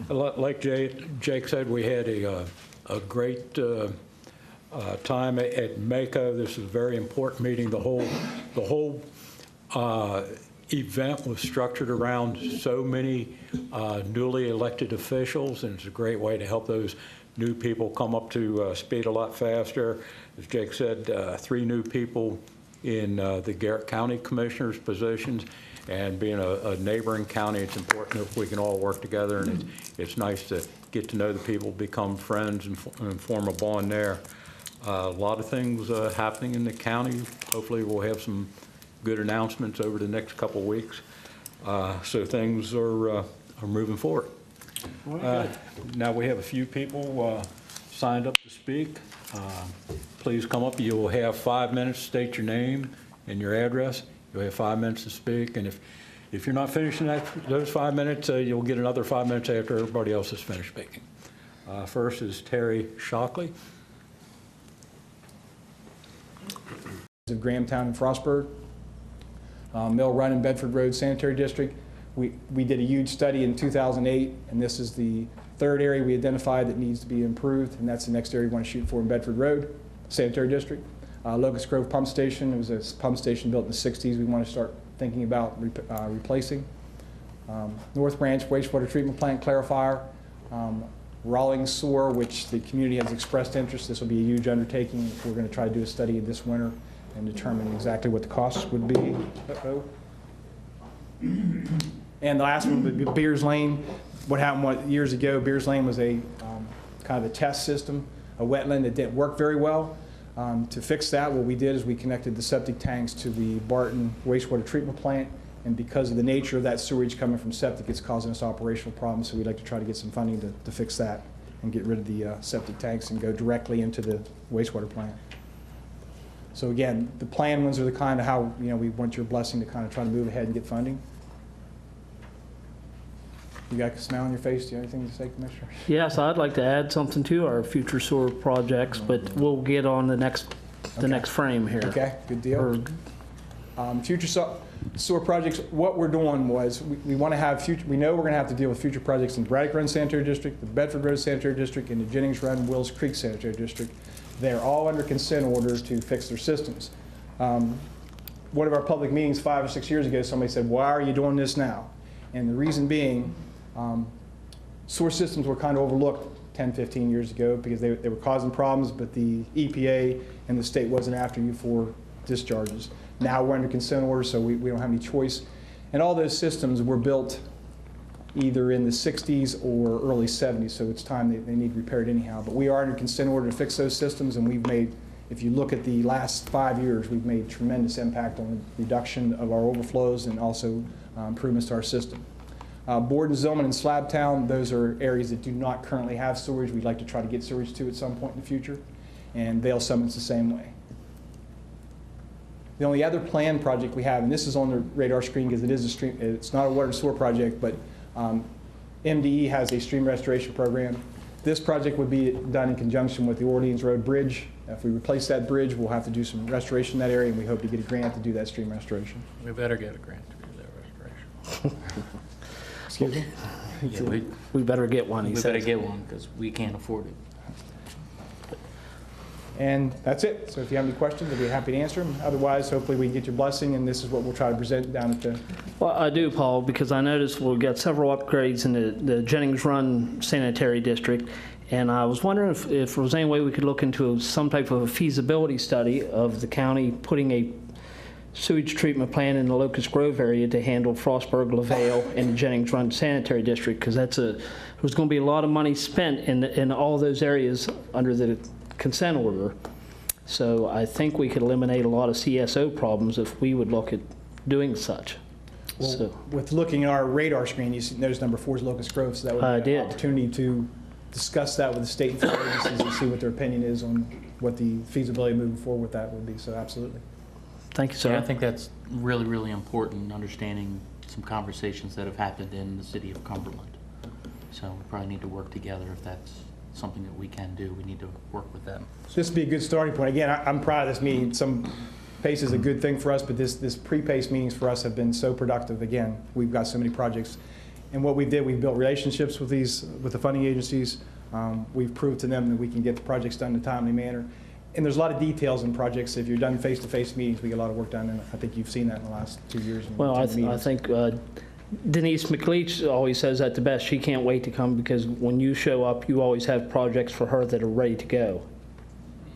like Jake said, we had a great time at Mako. This is a very important meeting. The whole event was structured around so many newly elected officials, and it's a great way to help those new people come up to speed a lot faster. As Jake said, 3 new people in the Garrett County Commissioner's positions, and being a neighboring county, it's important if we can all work together, and it's nice to get to know the people, become friends, and form a bond there. A lot of things happening in the county. Hopefully we'll have some good announcements over the next couple of weeks. So things are moving forward. Now we have a few people signed up to speak. Please come up. You'll have 5 minutes, state your name and your address. You'll have 5 minutes to speak, and if you're not finishing those 5 minutes, you'll get another 5 minutes after everybody else has finished speaking. First is Terry Shockley. Of Grahamtown and Frostburg, Mill Run and Bedford Road Sanitary District. We did a huge study in 2008, and this is the 3rd area we identified that needs to be improved, and that's the next area we want to shoot for in Bedford Road Sanitary District. Locust Grove Pump Station, it was a pump station built in the 60s. We want to start thinking about replacing. North Branch Wastewater Treatment Plant Clarifier. Rawlings Sewer, which the community has expressed interest. This will be a huge undertaking. We're going to try to do a study this winter and determine exactly what the costs would be. And the last one would be Beers Lane. What happened years ago, Beers Lane was a kind of a test system, a wetland that didn't work very well. To fix that, what we did is we connected the septic tanks to the Barton wastewater treatment plant, and because of the nature of that sewage coming from septic, it's causing us operational problems, so we'd like to try to get some funding to fix that and get rid of the septic tanks and go directly into the wastewater plant. So again, the planned ones are the kind of how, we want your blessing to kind of try to move ahead and get funding. You got a smile on your face. Do you have anything to say, Commissioner? Yes, I'd like to add something to our future sewer projects, but we'll get on the next frame here. Okay, good deal. Future sewer projects, what we're doing was we want to have we know we're going to have to deal with future projects in Braddock Run Sanitary District, the Bedford Road Sanitary District, and the Jennings Run Wills Creek Sanitary District. They're all under consent orders to fix their systems. One of our public meetings 5 or 6 years ago, somebody said, why are you doing this now? And the reason being, sewer systems were kind of overlooked 10, 15 years ago because they were causing problems, but the EPA and the state wasn't after you for discharges. Now we're under consent order, so we don't have any choice. And all those systems were built either in the 60s or early 70s, so it's time they need repaired anyhow. But we are under consent order to fix those systems, and we've made, if you look at the last 5 years, we've made tremendous impact on the reduction of our overflows and also improvements to our system. Borden, Zillman, and Slabtown, those are areas that do not currently have sewage. We'd like to try to get sewage to at some point in the future. And Vale Summit's the same way. The only other planned project we have, and this is on the radar screen because it is a stream, it's not a water and sewer project, but MDE has a stream restoration program. This project would be done in conjunction with the Orleans Road Bridge. If we replace that bridge, we'll have to do some restoration in that area, and we hope to get a grant to do that stream restoration. We better get a grant to do that restoration. Excuse me? Yeah, we better get one, he We says. better get one, because we can't afford it. And that's it. So if you have any questions, I'd be happy to answer them. Otherwise, hopefully we can get your blessing, and this is what we'll try to present down at the... Well, I do, Paul, because I noticed we've got several upgrades in the Jennings Run Sanitary District, and I was wondering if there was any way we could look into some type of a feasibility study of the county putting a sewage treatment plant in the Locust Grove area to handle Frostburg, LaVale, and the Jennings Run Sanitary District, because there's going to be a lot of money spent in all those areas under the consent order. So I think we could eliminate a lot of CSO problems if we would look at doing such. Well, So, with looking at our radar screen, you notice number 4 is Locust Grove, so that would be an opportunity to discuss that with the state and federal agencies and see what their opinion is on what the feasibility moving forward with that would be. So absolutely. Thank you, sir. Yeah, I think that's really, really important, understanding some conversations that have happened in the city of Cumberland. So we probably need to work together if that's something that we can do. We need to work with them. So this would be a good starting point. Again, I'm proud of this meeting. Some PACE is a good thing for us, but this pre-PACE meetings for us have been so productive. Again, we've got so many projects. And what we did, we built relationships with the funding agencies. We've proved to them that we can get the projects done in a timely manner. And there's a lot of details in projects. If you're done face-to-face meetings, we get a lot of work done, and I think you've seen that in the last 2 years. well, I think Denise McLeach always says that the best. She can't wait to come because when you show up, you always have projects for her that are ready to go.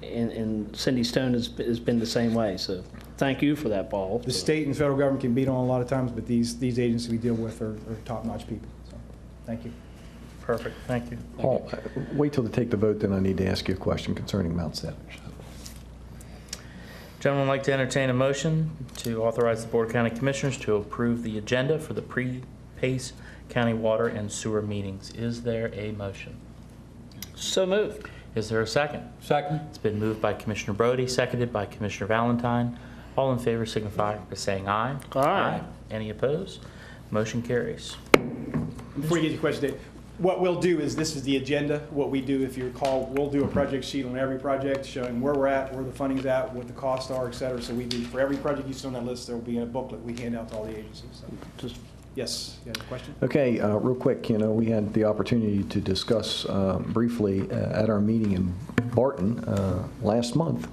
And Cindy Stone has been the same way. So thank you for that, Paul. The state and federal government can beat on a lot of times, but these agencies we deal with are top-notch people. So thank you. Perfect. Thank you. Paul, wait till they take the vote, then I need to ask you a question concerning Mount Savage. Gentlemen, I'd like to entertain a motion to authorize the Board of County Commissioners to approve the agenda for the pre-PACE county water and sewer meetings. Is there a motion? So moved. Is there a second? Second. It's been moved by Commissioner Brody, seconded by Commissioner Valentine. All in favor signify by saying aye. Aye. Any opposed? Motion carries. Before you get your question, Dave, what we'll do is, this is the agenda. What we do, if you recall, we'll do a project sheet on every project showing where we're at, where the funding's at, what the costs are, et cetera. So we do, for every project you see on that list, there will be a booklet we hand out to all the agencies. So, yes, you have a question? Okay, real quick, we had the opportunity to discuss briefly at our meeting in Barton last month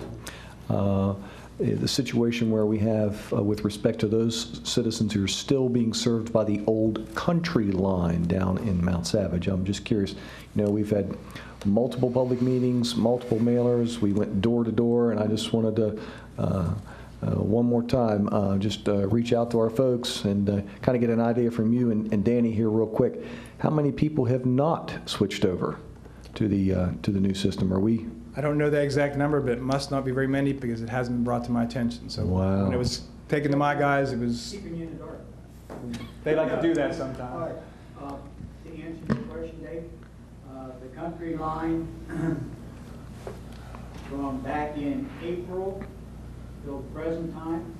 the situation where we have, with respect to those citizens who are still being served by the old country line down in Mount Savage. I'm just curious, we've had multiple public meetings, multiple mailers, we went door to door, and I just wanted to, one more time, just reach out to our folks and kind of get an idea from you and Danny here real quick. How many people have not switched over to the new system? Are we? I don't know the exact number, but it must not be very many because it hasn't been brought to my attention. So wow. When it was taken to my guys, it was. Keeping you in the dark. They like to do that sometimes. To answer your question, Dave, the country line from back in April till the present time,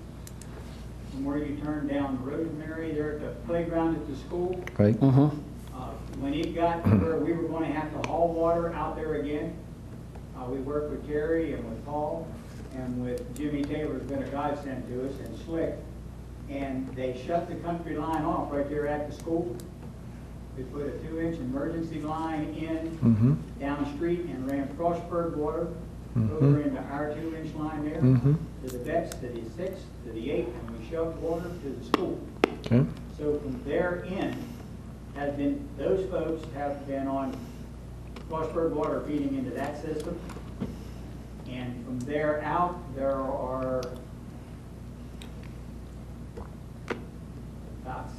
from where you turn down Rosemary there at the playground at the school. Right. Mm-hmm. When it got to where we were going to have to haul water out there again, we worked with Terry and with Paul and with Jimmy Taylor, who's been a godsend to us, and Slick. And they shut the country line off right there at the school. We put a 2-inch emergency line in down the street and ran Frostburg water over into our 2-inch line there to the vets, to the 6th, to the 8th, and we shoved water to the school. Okay. So from there in, those folks have been on Frostburg water feeding into that system. And from there out, there are about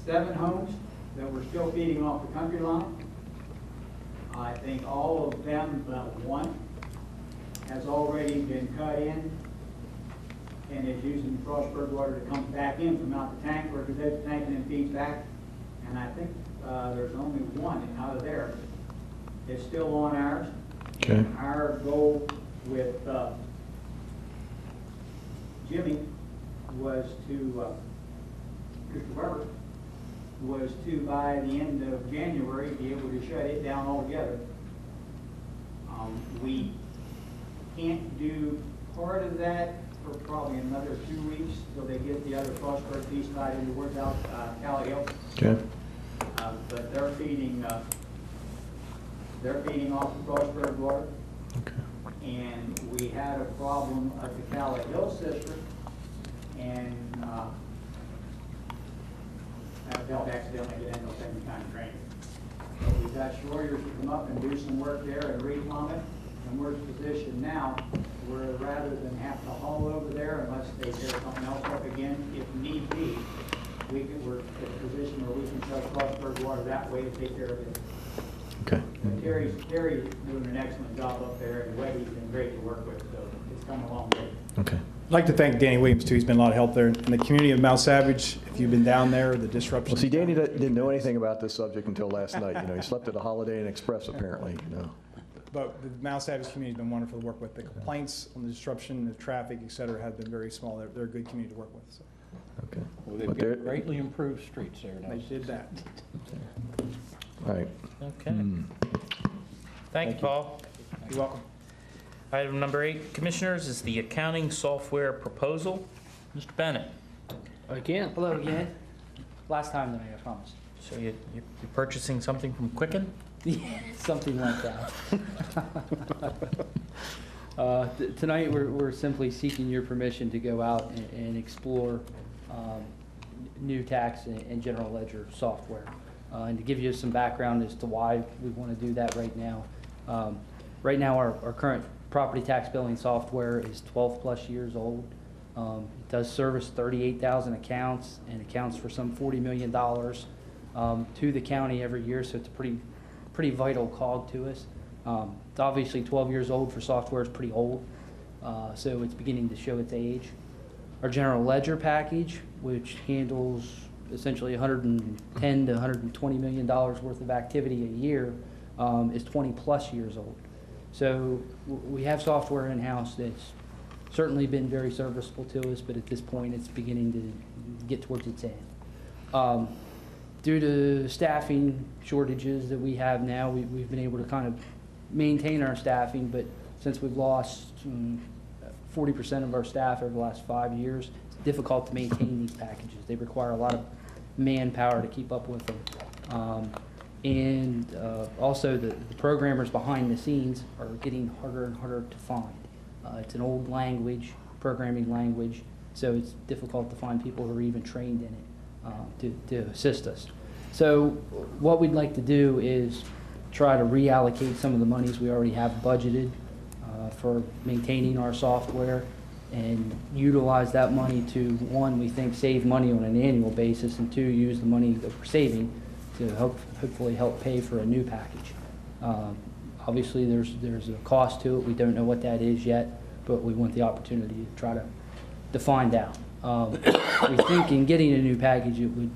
7 homes that we're still feeding off the country line. I think all of them, but one, has already been cut in and is using the Frostburg water to come back in from out the tank, where the tank and then feeds back and I think there's only one out of there. It's still on ours. Okay. Our goal with Jimmy was to, Mr. Weber, was to, by the end of January, be able to shut it down altogether. We can't do part of that for probably another 2 weeks till they get the other Frostburg piece tied into towards out Cali Hill. Okay. But they're feeding off the Frostburg water. And we had a problem at the Cali Hill system, and that helped accidentally get into any kind of drainage. So we've got Schroyers to come up and do some work there and replumb it, and we're positioned now where rather than have to haul over there unless they tear something else up again, if need be, we're in a position where we can shut Frostburg water that way to take care of it. Okay. Terry's doing an excellent job up there, and Webby's been great to work with, so it's come a long way. Okay. I'd like to thank Danny Williams, too. He's been a lot of help there. In the community of Mount Savage, if you've been down there, the disruption. Well, see, Danny didn't know anything about this subject until last night. You know, he slept at a Holiday Inn Express, apparently, you know. But the Mount Savage community has been wonderful to work with. The complaints on the disruption, the traffic, et cetera, have been very small. They're a good community to work with. So. Okay. Well, they've got greatly improved streets there now. They did that. All right. Okay. Thank you, Paul. You're welcome. Item number 8, Commissioners, is the accounting software proposal. Mr. Bennett. Again. Hello again. Last time tonight, I promise. So you're purchasing something from Quicken? Yeah, something like that. Tonight, we're simply seeking your permission to go out and explore new tax and general ledger software. And to give you some background as to why we want to do that right now. Right now, our current property tax billing software is 12-plus years old. It does service 38,000 accounts and accounts for some $40 million to the county every year, so it's a pretty vital cog to us. It's obviously 12 years old for software is pretty old, so it's beginning to show its age. Our general ledger package, which handles essentially $110 to $120 million worth of activity a year, is 20-plus years old. So we have software in-house that's certainly been very serviceable to us, but at this point it's beginning to get towards its end. Due to staffing shortages that we have now, we've been able to kind of maintain our staffing, but since we've lost 40% of our staff over the last 5 years, it's difficult to maintain these packages. They require a lot of manpower to keep up with them. Also the programmers behind the scenes are getting harder and harder to find. It's an old language, programming language, so it's difficult to find people who are even trained in it to assist us. So what we'd like to do is try to reallocate some of the monies we already have budgeted for maintaining our software and utilize that money to, one, we think save money on an annual basis, and two, use the money that we're saving to hopefully help pay for a new package. Obviously, there's a cost to it. We don't know what that is yet, but we want the opportunity to try to find out. We think in getting a new package, it would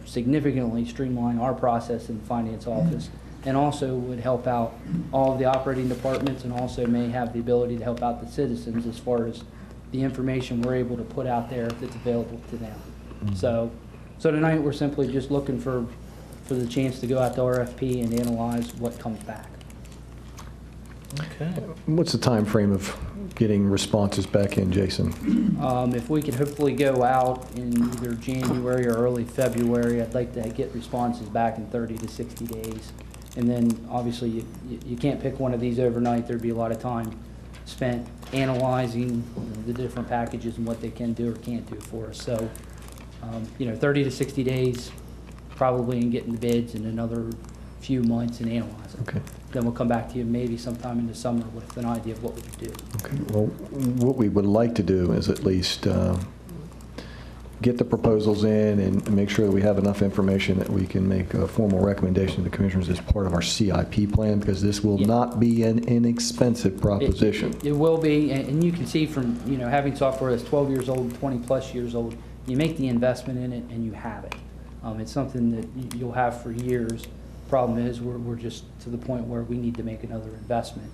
significantly streamline our process in the finance office, and also would help out all of the operating departments, and also may have the ability to help out the citizens as far as the information we're able to put out there that's available to them. So tonight we're simply just looking for the chance to go out to RFP and analyze what comes back. Okay. What's the time frame of getting responses back in, Jason? If we could hopefully go out in either January or early February, I'd like to get responses back in 30 to 60 days. And then obviously you can't pick one of these overnight. There'd be a lot of time spent analyzing the different packages and what they can do or can't do for us. So, 30 to 60 days probably in getting the bids, and another few months in analyzing. Okay. Then we'll come back to you maybe sometime in the summer with an idea of what we could do. Okay. Well, what we would like to do is at least get the proposals in and make sure that we have enough information that we can make a formal recommendation to the commissioners as part of our CIP plan, because this will not be an inexpensive proposition. It will be, and you can see from having software that's 12 years old, 20 plus years old, you make the investment in it and you have it. It's something that you'll have for years. Problem is, we're just to the point where we need to make another investment.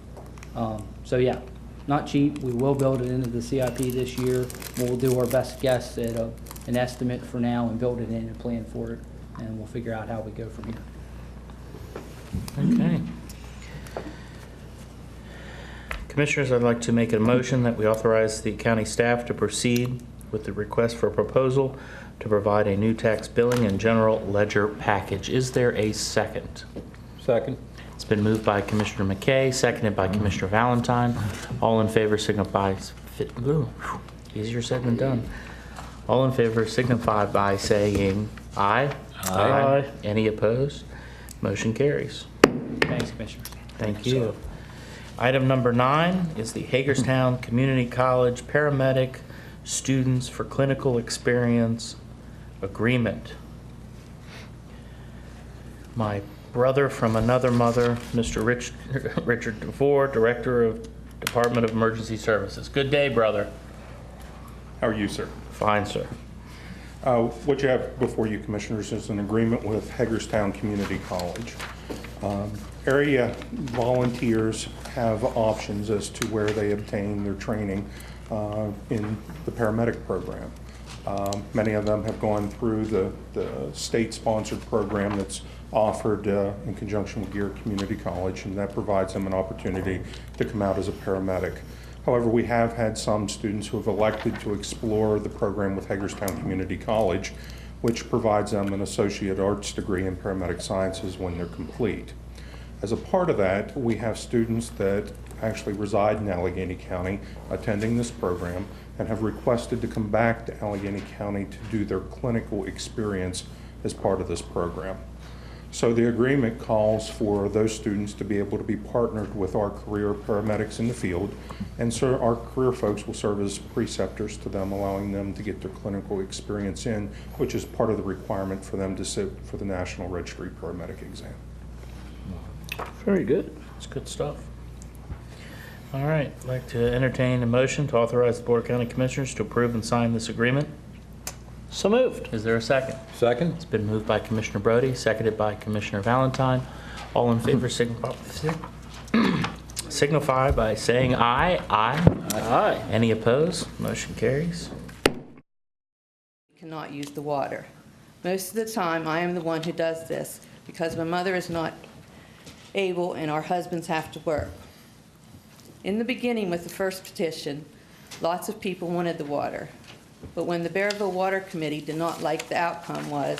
So yeah, not cheap. We will build it into the CIP this year. We'll do our best guess at an estimate for now and build it in and plan for it, and we'll figure out how we go from here. Okay. Commissioners, I'd like to make a motion that we authorize the county staff to proceed with the request for a proposal to provide a new tax billing and general ledger package. Is there a second? Second. It's been moved by Commissioner McKay, seconded by Commissioner Valentine. All in favor signify, easier said than done. All in favor signify by saying aye. Aye. Any opposed? Motion carries. Thanks, Commissioner. Thank you. Item number 9 is the Hagerstown Community College Paramedic Students for Clinical Experience Agreement. My brother from another mother, Mr. Richard DeVore, Director of Department of Emergency Services. Good day, brother. How are you, sir? Fine, sir. What you have before you, Commissioners, is an agreement with Hagerstown Community College. Area volunteers have options as to where they obtain their training in the paramedic program. Many of them have gone through the state-sponsored program that's offered in conjunction with Gear Community College, and that provides them an opportunity to come out as a paramedic. However, we have had some students who have elected to explore the program with Hagerstown Community College, which provides them an associate arts degree in paramedic sciences when they're complete. As a part of that, we have students that actually reside in Allegany County attending this program and have requested to come back to Allegany County to do their clinical experience as part of this program. So the agreement calls for those students to be able to be partnered with our career paramedics in the field, and so our career folks will serve as preceptors to them, allowing them to get their clinical experience in, which is part of the requirement for them to sit for the National Registry Paramedic exam. Very good. It's good stuff. All right, I'd like to entertain a motion to authorize the Board of County Commissioners to approve and sign this agreement. So moved. Is there a second? Second. It's been moved by Commissioner Brody, seconded by Commissioner Valentine. All in favor signify by saying aye. Aye. Aye. Any opposed? Motion carries. Cannot use the water. Most of the time, I am the one who does this because my mother is not able and our husbands have to work. In the beginning with the first petition, lots of people wanted the water. But when the Bearville Water Committee did not like the outcome was,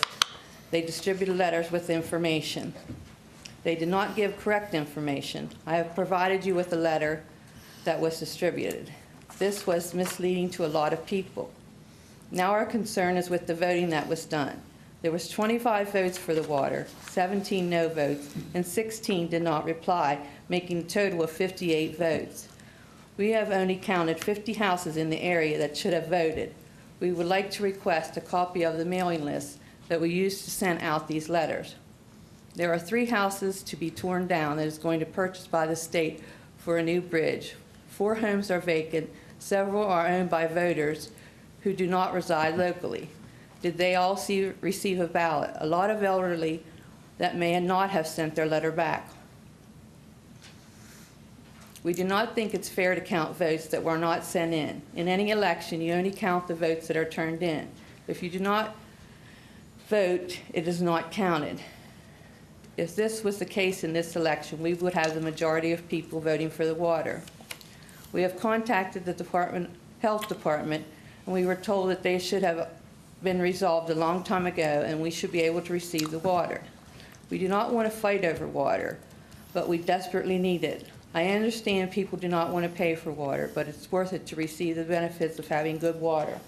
they distributed letters with information. They did not give correct information. I have provided you with a letter that was distributed. This was misleading to a lot of people. Now our concern is with the voting that was done. There was 25 votes for the water, 17 no votes, and 16 did not reply, making a total of 58 votes. We have only counted 50 houses in the area that should have voted. We would like to request a copy of the mailing list that we used to send out these letters. There are 3 houses to be torn down that is going to purchase by the state for a new bridge. 4 homes are vacant. Several are owned by voters who do not reside locally. Did they all receive a ballot? A lot of elderly that may not have sent their letter back. We do not think it's fair to count votes that were not sent in. In any election, you only count the votes that are turned in. If you do not vote, it is not counted. If this was the case in this election, we would have the majority of people voting for the water. We have contacted the Health Department, and we were told that they should have been resolved a long time ago, and we should be able to receive the water. We do not want to fight over water, but we desperately need it. I understand people do not want to pay for water, but it's worth it to receive the benefits of having good water.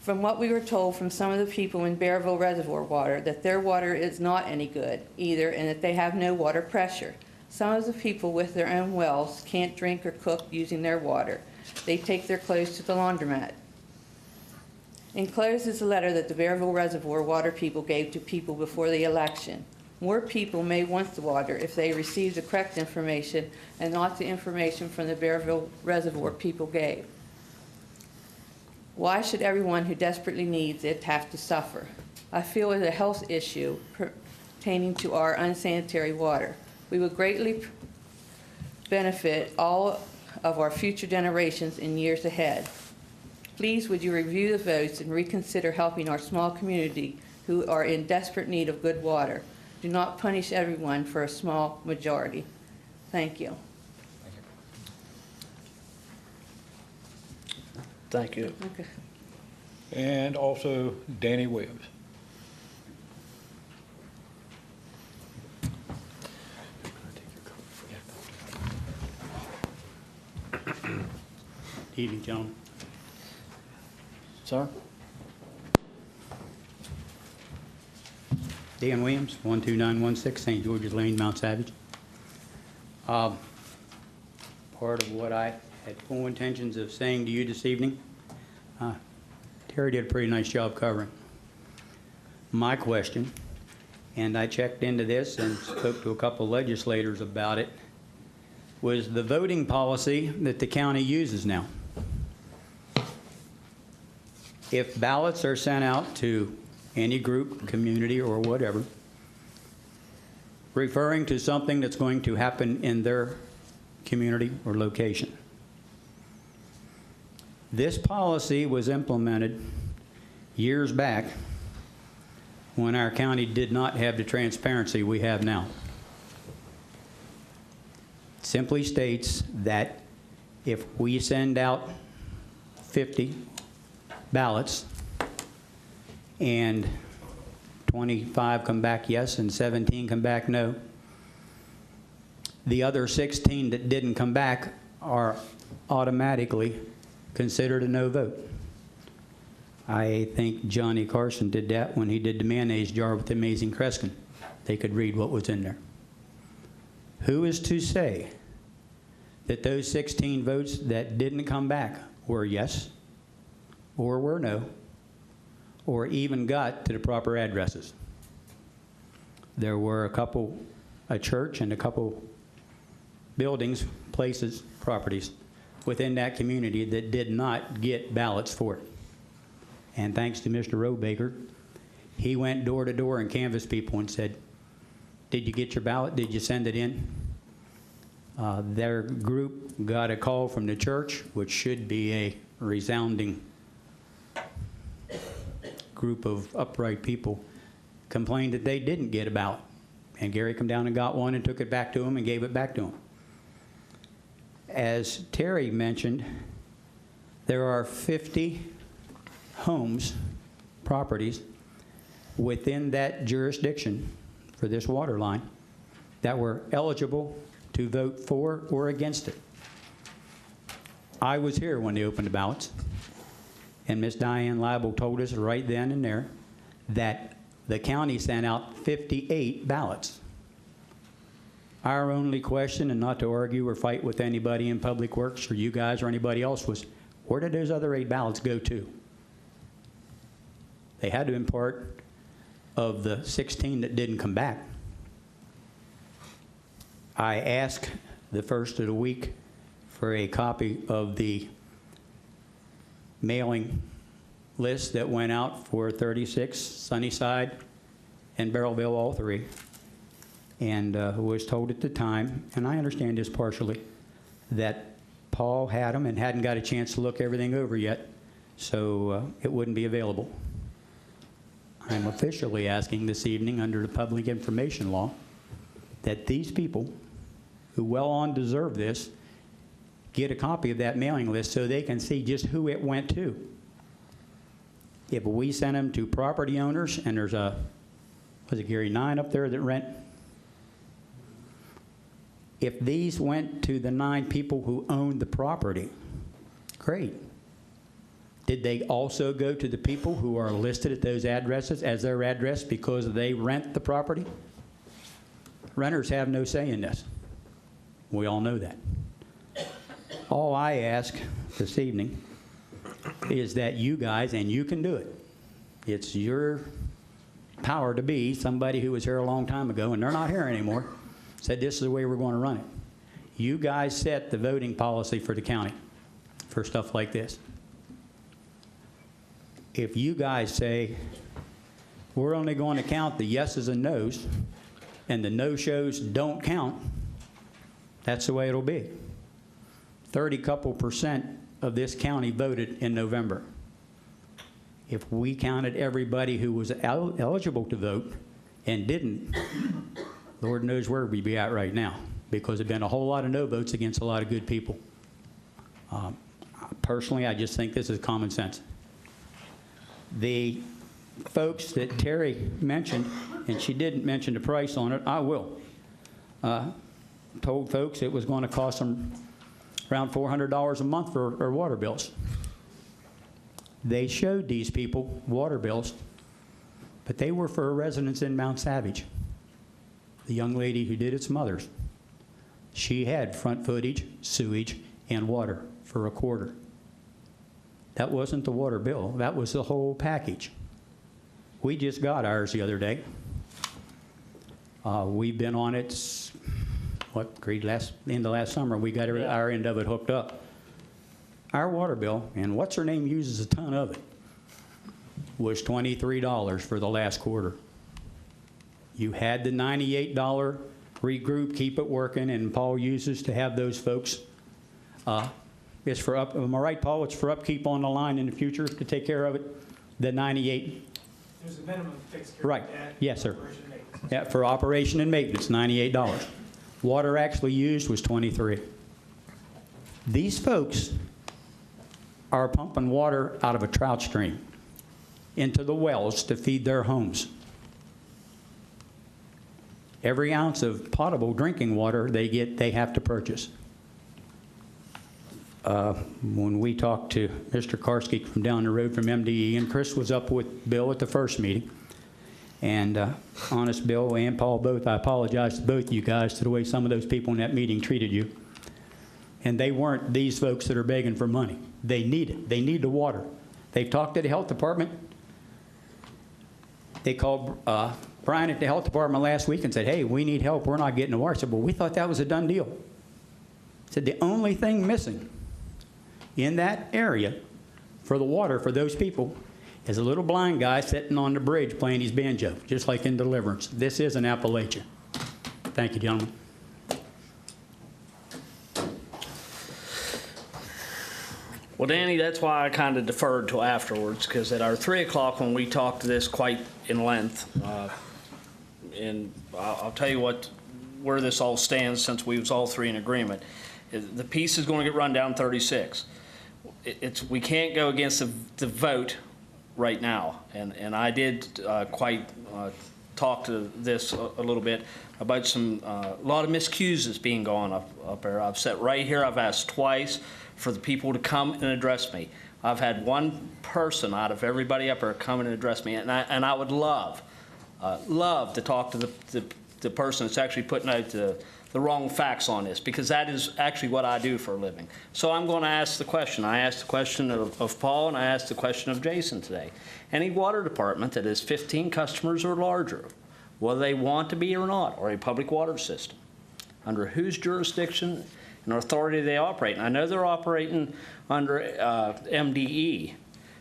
From what we were told from some of the people in Bearville Reservoir water, that their water is not any good either, and that they have no water pressure. Some of the people with their own wells can't drink or cook using their water. They take their clothes to the laundromat. Enclosed is a letter that the Bearville Reservoir water people gave to people before the election. More people may want the water if they receive the correct information and not the information from the Bearville Reservoir people gave. Why should everyone who desperately needs it have to suffer? I feel it's a health issue pertaining to our unsanitary water. We would greatly benefit all of our future generations in years ahead. Please, would you review the votes and reconsider helping our small community who are in desperate need of good water? Do not punish everyone for a small majority. Thank you. Thank you. Okay. And also Danny Williams. Evening, gentlemen. Sir? Dan Williams, 12916 St. George's Lane, Mount Savage. Part of what I had full intentions of saying to you this evening, Terry did a pretty nice job covering. My question, and I checked into this and spoke to a couple legislators about it, was the voting policy that the county uses now. If ballots are sent out to any group, community, or whatever, referring to something that's going to happen in their community or location. This policy was implemented years back when our county did not have the transparency we have now. It simply states that if we send out 50 ballots and 25 come back yes and 17 come back no, the other 16 that didn't come back are automatically considered a no vote. I think Johnny Carson did that when he did the mayonnaise jar with the Amazing Kreskin. They could read what was in there. Who is to say that those 16 votes that didn't come back were yes or were no or even got to the proper addresses? There were a church and a couple buildings, places, properties within that community that did not get ballots for it. And thanks to Mr. Robaker, he went door to door and canvassed people and said, did you get your ballot? Did you send it in? Their group got a call from the church, which should be a resounding group of upright people, complained that they didn't get a ballot. And Gary come down and got one and took it back to him and gave it back to him. As Terry mentioned, there are 50 homes, properties, within that jurisdiction for this water line that were eligible to vote for or against it. I was here when they opened the ballots, and Miss Diane Leibel told us right then and there that the county sent out 58 ballots. Our only question, and not to argue or fight with anybody in Public Works or you guys or anybody else, was where did those other 8 ballots go to? They had to be part of the 16 that didn't come back. I asked the first of the week for a copy of the mailing list that went out for 36, Sunnyside, and Barrelville, all 3. And was told at the time, and I understand this partially, that Paul had them and hadn't got a chance to look everything over yet, so it wouldn't be available. I'm officially asking this evening under the public information law that these people who well on deserve this get a copy of that mailing list so they can see just who it went to. If we send them to property owners, and there's a, was it Gary, 9 up there that rent? If these went to the 9 people who owned the property, great. Did they also go to the people who are listed at those addresses as their address because they rent the property? Renters have no say in this. We all know that. All I ask this evening is that you guys, and you can do it, it's your power to be somebody who was here a long time ago, and they're not here anymore, said this is the way we're going to run it. You guys set the voting policy for the county for stuff like this. if you guys say, we're only going to count the yeses and nos, and the no-shows don't count, that's the way it'll be. 30% of this county voted in November. If we counted everybody who was eligible to vote and didn't, Lord knows where we'd be at right now, because there've been a whole lot of no votes against a lot of good people. Personally, I just think this is common sense. The folks that Terry mentioned, and she didn't mention the price on it, I will. Told folks it was going to cost them around $400 a month for their water bills. They showed these people water bills, but they were for residents in Mount Savage. The young lady who did it's mother's. She had front footage, sewage, and water for a quarter. That wasn't the water bill. That was the whole package. We just got ours the other day. We've been on it, end of last summer, we got our end of it hooked up. Our water bill, and what's her name uses a ton of it, was $23 for the last quarter. You had the $98 regroup, keep it working, and Paul uses to have those folks. It's for am I right, Paul? It's for upkeep on the line in the future to take care of it. The 98. There's a minimum that takes care Right. of that. Yes, sir. Yeah, for operation and maintenance, $98. Water actually used was $23. These folks are pumping water out of a trout stream into the wells to feed their homes. Every ounce of potable drinking water they get, they have to purchase. When we talked to Mr. Karski from down the road from MDE, and Chris was up with Bill at the first meeting, and honest Bill and Paul both, I apologize to both you guys to the way some of those people in that meeting treated you. And they weren't these folks that are begging for money. They need it. They need the water. They've talked to the health department. They called Brian at the health department last week and said, hey, we need help. We're not getting the water. I said, well, we thought that was a done deal. I said, the only thing missing in that area for the water for those people is a little blind guy sitting on the bridge playing his banjo, just like in Deliverance. This is an Appalachia. Thank you, gentlemen. Well, Danny, that's why I kind of deferred till afterwards, because at our 3 o'clock when we talked to this quite in length, and I'll tell you where this all stands since we was all three in agreement. The piece is going to get run down 36. We can't go against the vote right now, and I did quite talk to this a little bit about a lot of miscues being gone up there. I've sat right here, I've asked twice for the people to come and address me. I've had one person out of everybody up there come and address me, and I would love to talk to the person that's actually putting out the wrong facts on this, because that is actually what I do for a living. So I'm going to ask the question. I asked the question of Paul, and I asked the question of Jason today. Any water department that has 15 customers or larger, whether they want to be or not, or a public water system, under whose jurisdiction and authority they operate. And I know they're operating under MDE,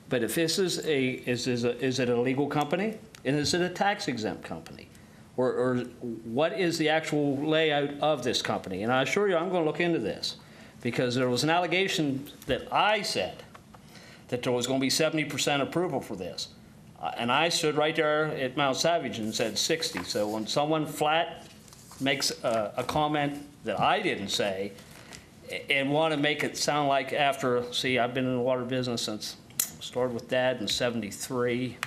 but if this is it a legal company, and is it a tax exempt company? Or what is the actual layout of this company? And I assure you I'm going to look into this, because there was an allegation that I said that there was going to be 70% approval for this. And I stood right there at Mount Savage and said 60. So when someone flat makes a comment that I didn't say and want to make it sound like after, see, I've been in the water business since, started with Dad in '73.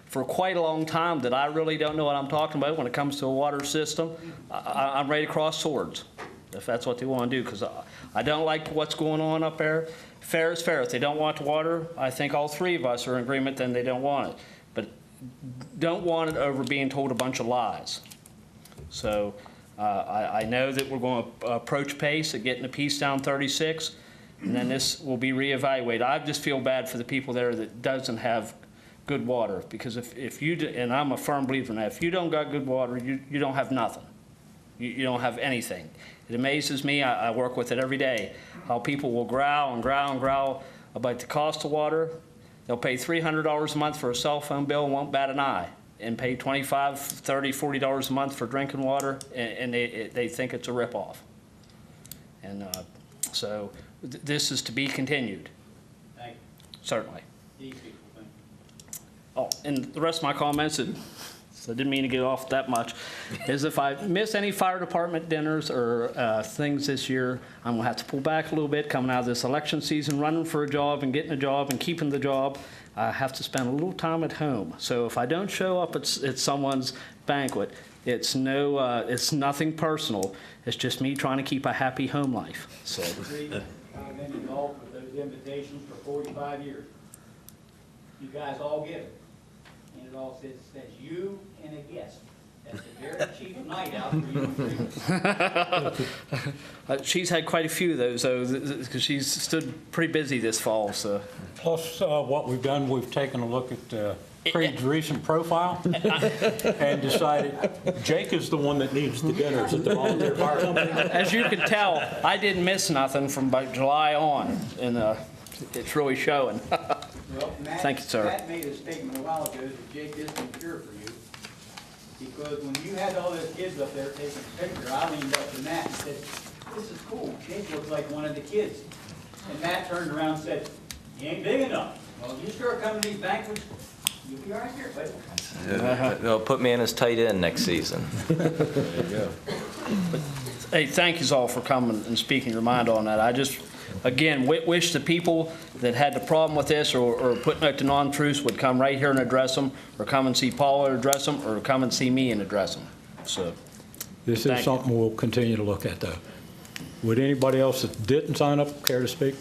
For quite a long time that I really don't know what I'm talking about when it comes to a water system. I'm ready to cross swords, if that's what they want to do, because I don't like what's going on up there. Fair is fair. If they don't want the water, I think all three of us are in agreement, then they don't want it. But don't want it over being told a bunch of lies. So I know that we're going to approach pace at getting the piece down 36, and then this will be reevaluated. I just feel bad for the people there that doesn't have good water, because if you do, and I'm a firm believer in that, if you don't got good water, you don't have nothing. You don't have anything. It amazes me, I work with it every day, how people will growl and growl and growl about the cost of water, They'll pay $300 a month for a cell phone bill and won't bat an eye, and pay $25, $30, $40 a month for drinking water, and they think it's a ripoff. And so this is to be continued. Thank you. Certainly. These people, thank you. Oh, and the rest of my comments, and so I didn't mean to get off that much, is if I miss any fire department dinners or things this year, I'm gonna have to pull back a little bit coming out of this election season, running for a job and getting a job and keeping the job. I have to spend a little time at home. So if I don't show up at someone's banquet, it's nothing personal. It's just me trying to keep a happy home life. So. I've been involved with those invitations for 45 years. You guys all get it. And it all says you and a guest. That's a very cheap night out for you. She's had quite a few of those, though, because she's stood pretty busy this fall. So. Plus, what we've done, we've taken a look at Creed's recent profile and decided Jake is the one that needs the dinners at the volunteer fire company. As you can tell, I didn't miss nothing from about July on, and it's really showing. Well, Matt, Thank you, sir. Matt made a statement a while ago that Jake isn't here for you. Because when you had all those kids up there taking a picture, I leaned up to Matt and said, "This is cool. Jake looks like one of the kids." And Matt turned around and said, "You ain't big enough. Well, you start coming to these banquets, you'll be right here, buddy." They'll put me in as tight end next season. There you go. Hey, thank you all for coming and speaking your mind on that. I just, again, wish the people that had the problem with this or putting out the non-truths would come right here and address them, or come and see Paula and address them, or come and see me and address them. So, This is something we'll continue to look at, though. Would anybody else that didn't sign up care to speak?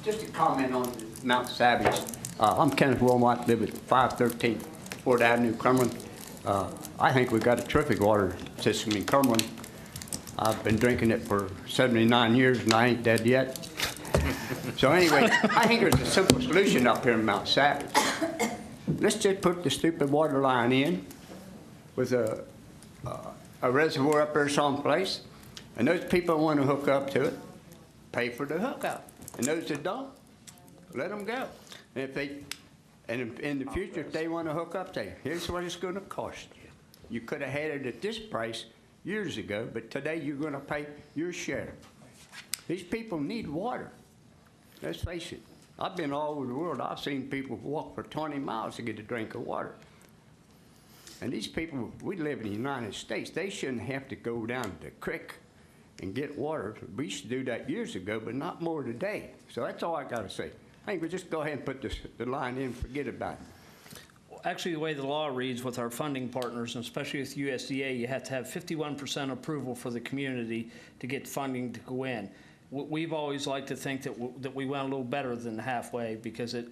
Just a comment on Mount Savage. I'm Kenneth Wilmot, live at 513 Ford Avenue, Cumberland. I think we've got a terrific water system in Cumberland. I've been drinking it for 79 years and I ain't dead yet. So anyway, I think there's a simple solution up here in Mount Savage. Let's just put the stupid water line in with a reservoir up there someplace, and those people want to hook up to it, pay for the hookup. And those that don't, let them go. And if they, and in the future, if they want to hook up, say, here's what it's going to cost you. You could have had it at this price years ago, but today you're going to pay your share. These people need water. Let's face it. I've been all over the world. I've seen people walk for 20 miles to get a drink of water. And these people, we live in the United States. They shouldn't have to go down to the creek and get water. We used to do that years ago, but not more today. So that's all I got to say. I think we just go ahead and put the line in and forget about it. actually, the way the law reads with our funding partners, and especially with USDA, you have to have 51% approval for the community to get funding to go in. We've always liked to think that we went a little better than halfway, because it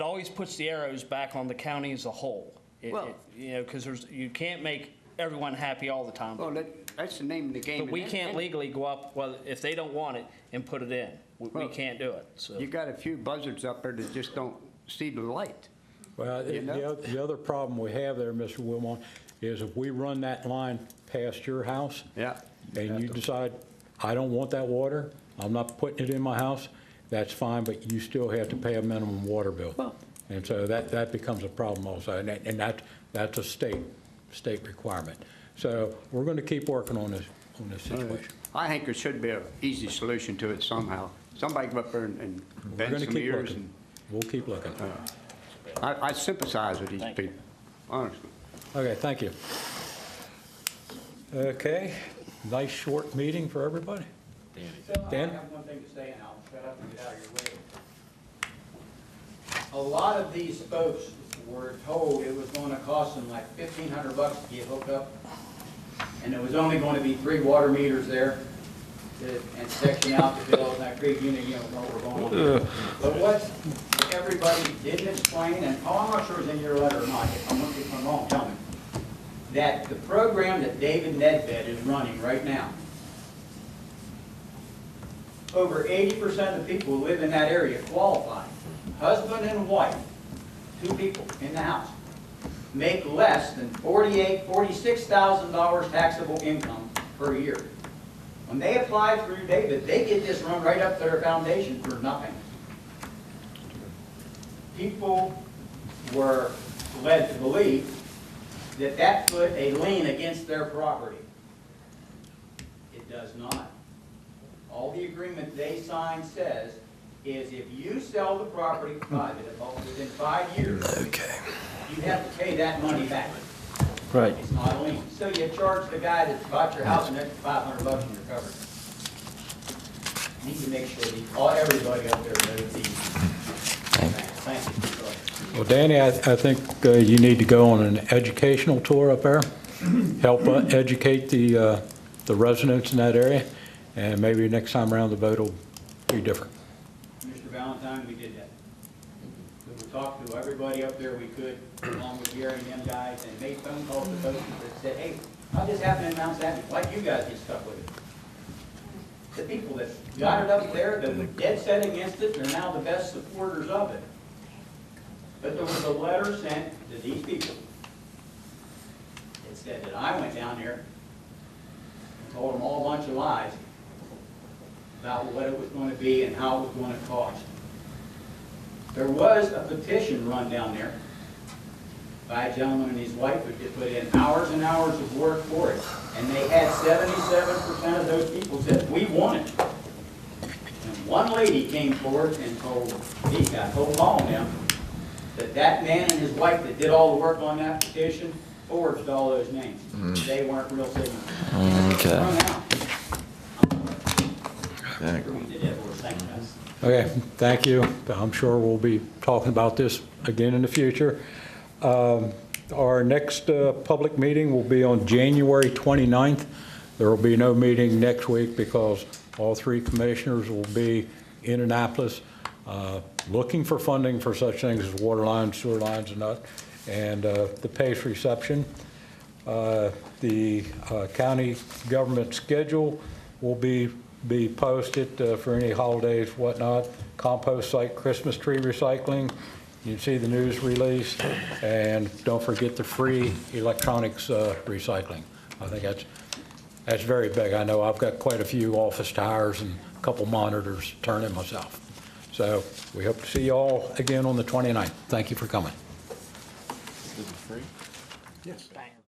always puts the arrows back on the county as a whole. You know, because you can't make everyone happy all the time. Well, that's the name of the game. But we can't legally go up, well, if they don't want it, and put it in. We can't do it. So. You got a few buzzards up there that just don't see the light. Well, the other problem we have there, Mr. Wilmot, is if we run that line past your house, and you decide, I don't want that water, I'm not putting it in my house, that's fine, but you still have to pay a minimum water bill. And so that becomes a problem also, and that's a state requirement. So we're going to keep working on this situation. I think there should be an easy solution to it somehow. Somebody go up there and bend some ears. And we'll keep looking. I sympathize with these people, honestly. Okay, thank you. Okay, nice short meeting for everybody. Dan? I have one thing to say, and I'll shut up and get out of your way. A lot of these folks were told it was going to cost them like $1,500 to get hooked up, and there was only going to be 3 water meters there and section out to fill up that creek unit, you know what we're going on here. But what everybody didn't explain, and I'm not sure it's in your letter or not, if I'm wrong, tell me, that the program that David Nedved is running right now, over 80% of the people who live in that area qualify. Husband and wife, 2 people in the house. make less than $46,000 taxable income per year. When they apply through David, they get this run right up their foundation for nothing. People were led to believe that that put a lien against their property. It does not. All the agreement they signed says is if you sell the property within 5 years, you have to pay that money back. Right. It's not a lien. So you charge the guy that bought your house an extra $500 and you're covered. You need to make sure that everybody up there knows these. Thank you. Well, Danny, I think you need to go on an educational tour up there, help educate the residents in that area, and maybe next time around the vote will be different. Mr. Valentine, we did that. We talked to everybody up there we could, along with Gary and them guys, and made phone calls to folks that said, hey, how this happened in Mount Samuel? Why'd you guys get stuck with it? The people that got it up there, that were dead set against it, they're now the best supporters of it. But there was a letter sent to these people that said that I went down there and told them all a bunch of lies about what it was going to be and how it was going to cost. There was a petition run down there by a gentleman and his wife who had put in hours and hours of work for it. And they had 77% of those people said, we want it. And one lady came forward and told these guys, told all of them, that man and his wife that did all the work on that petition forged all those names. They weren't real signatures. Okay, thank you. I'm sure we'll be talking about this again in the future. Our next public meeting will be on January 29th. There will be no meeting next week because all 3 commissioners will be in Annapolis looking for funding for such things as water lines, sewer lines, and the PACE reception. The county government schedule will be posted for any holidays, whatnot. Compost site, Christmas tree recycling. You can see the news release, and don't forget the free electronics recycling. I think that's very big. I know I've got quite a few office tires and a couple monitors turning myself. So we hope to see you all again on the 29th. Thank you for coming. Is it free? Yes. Thanks.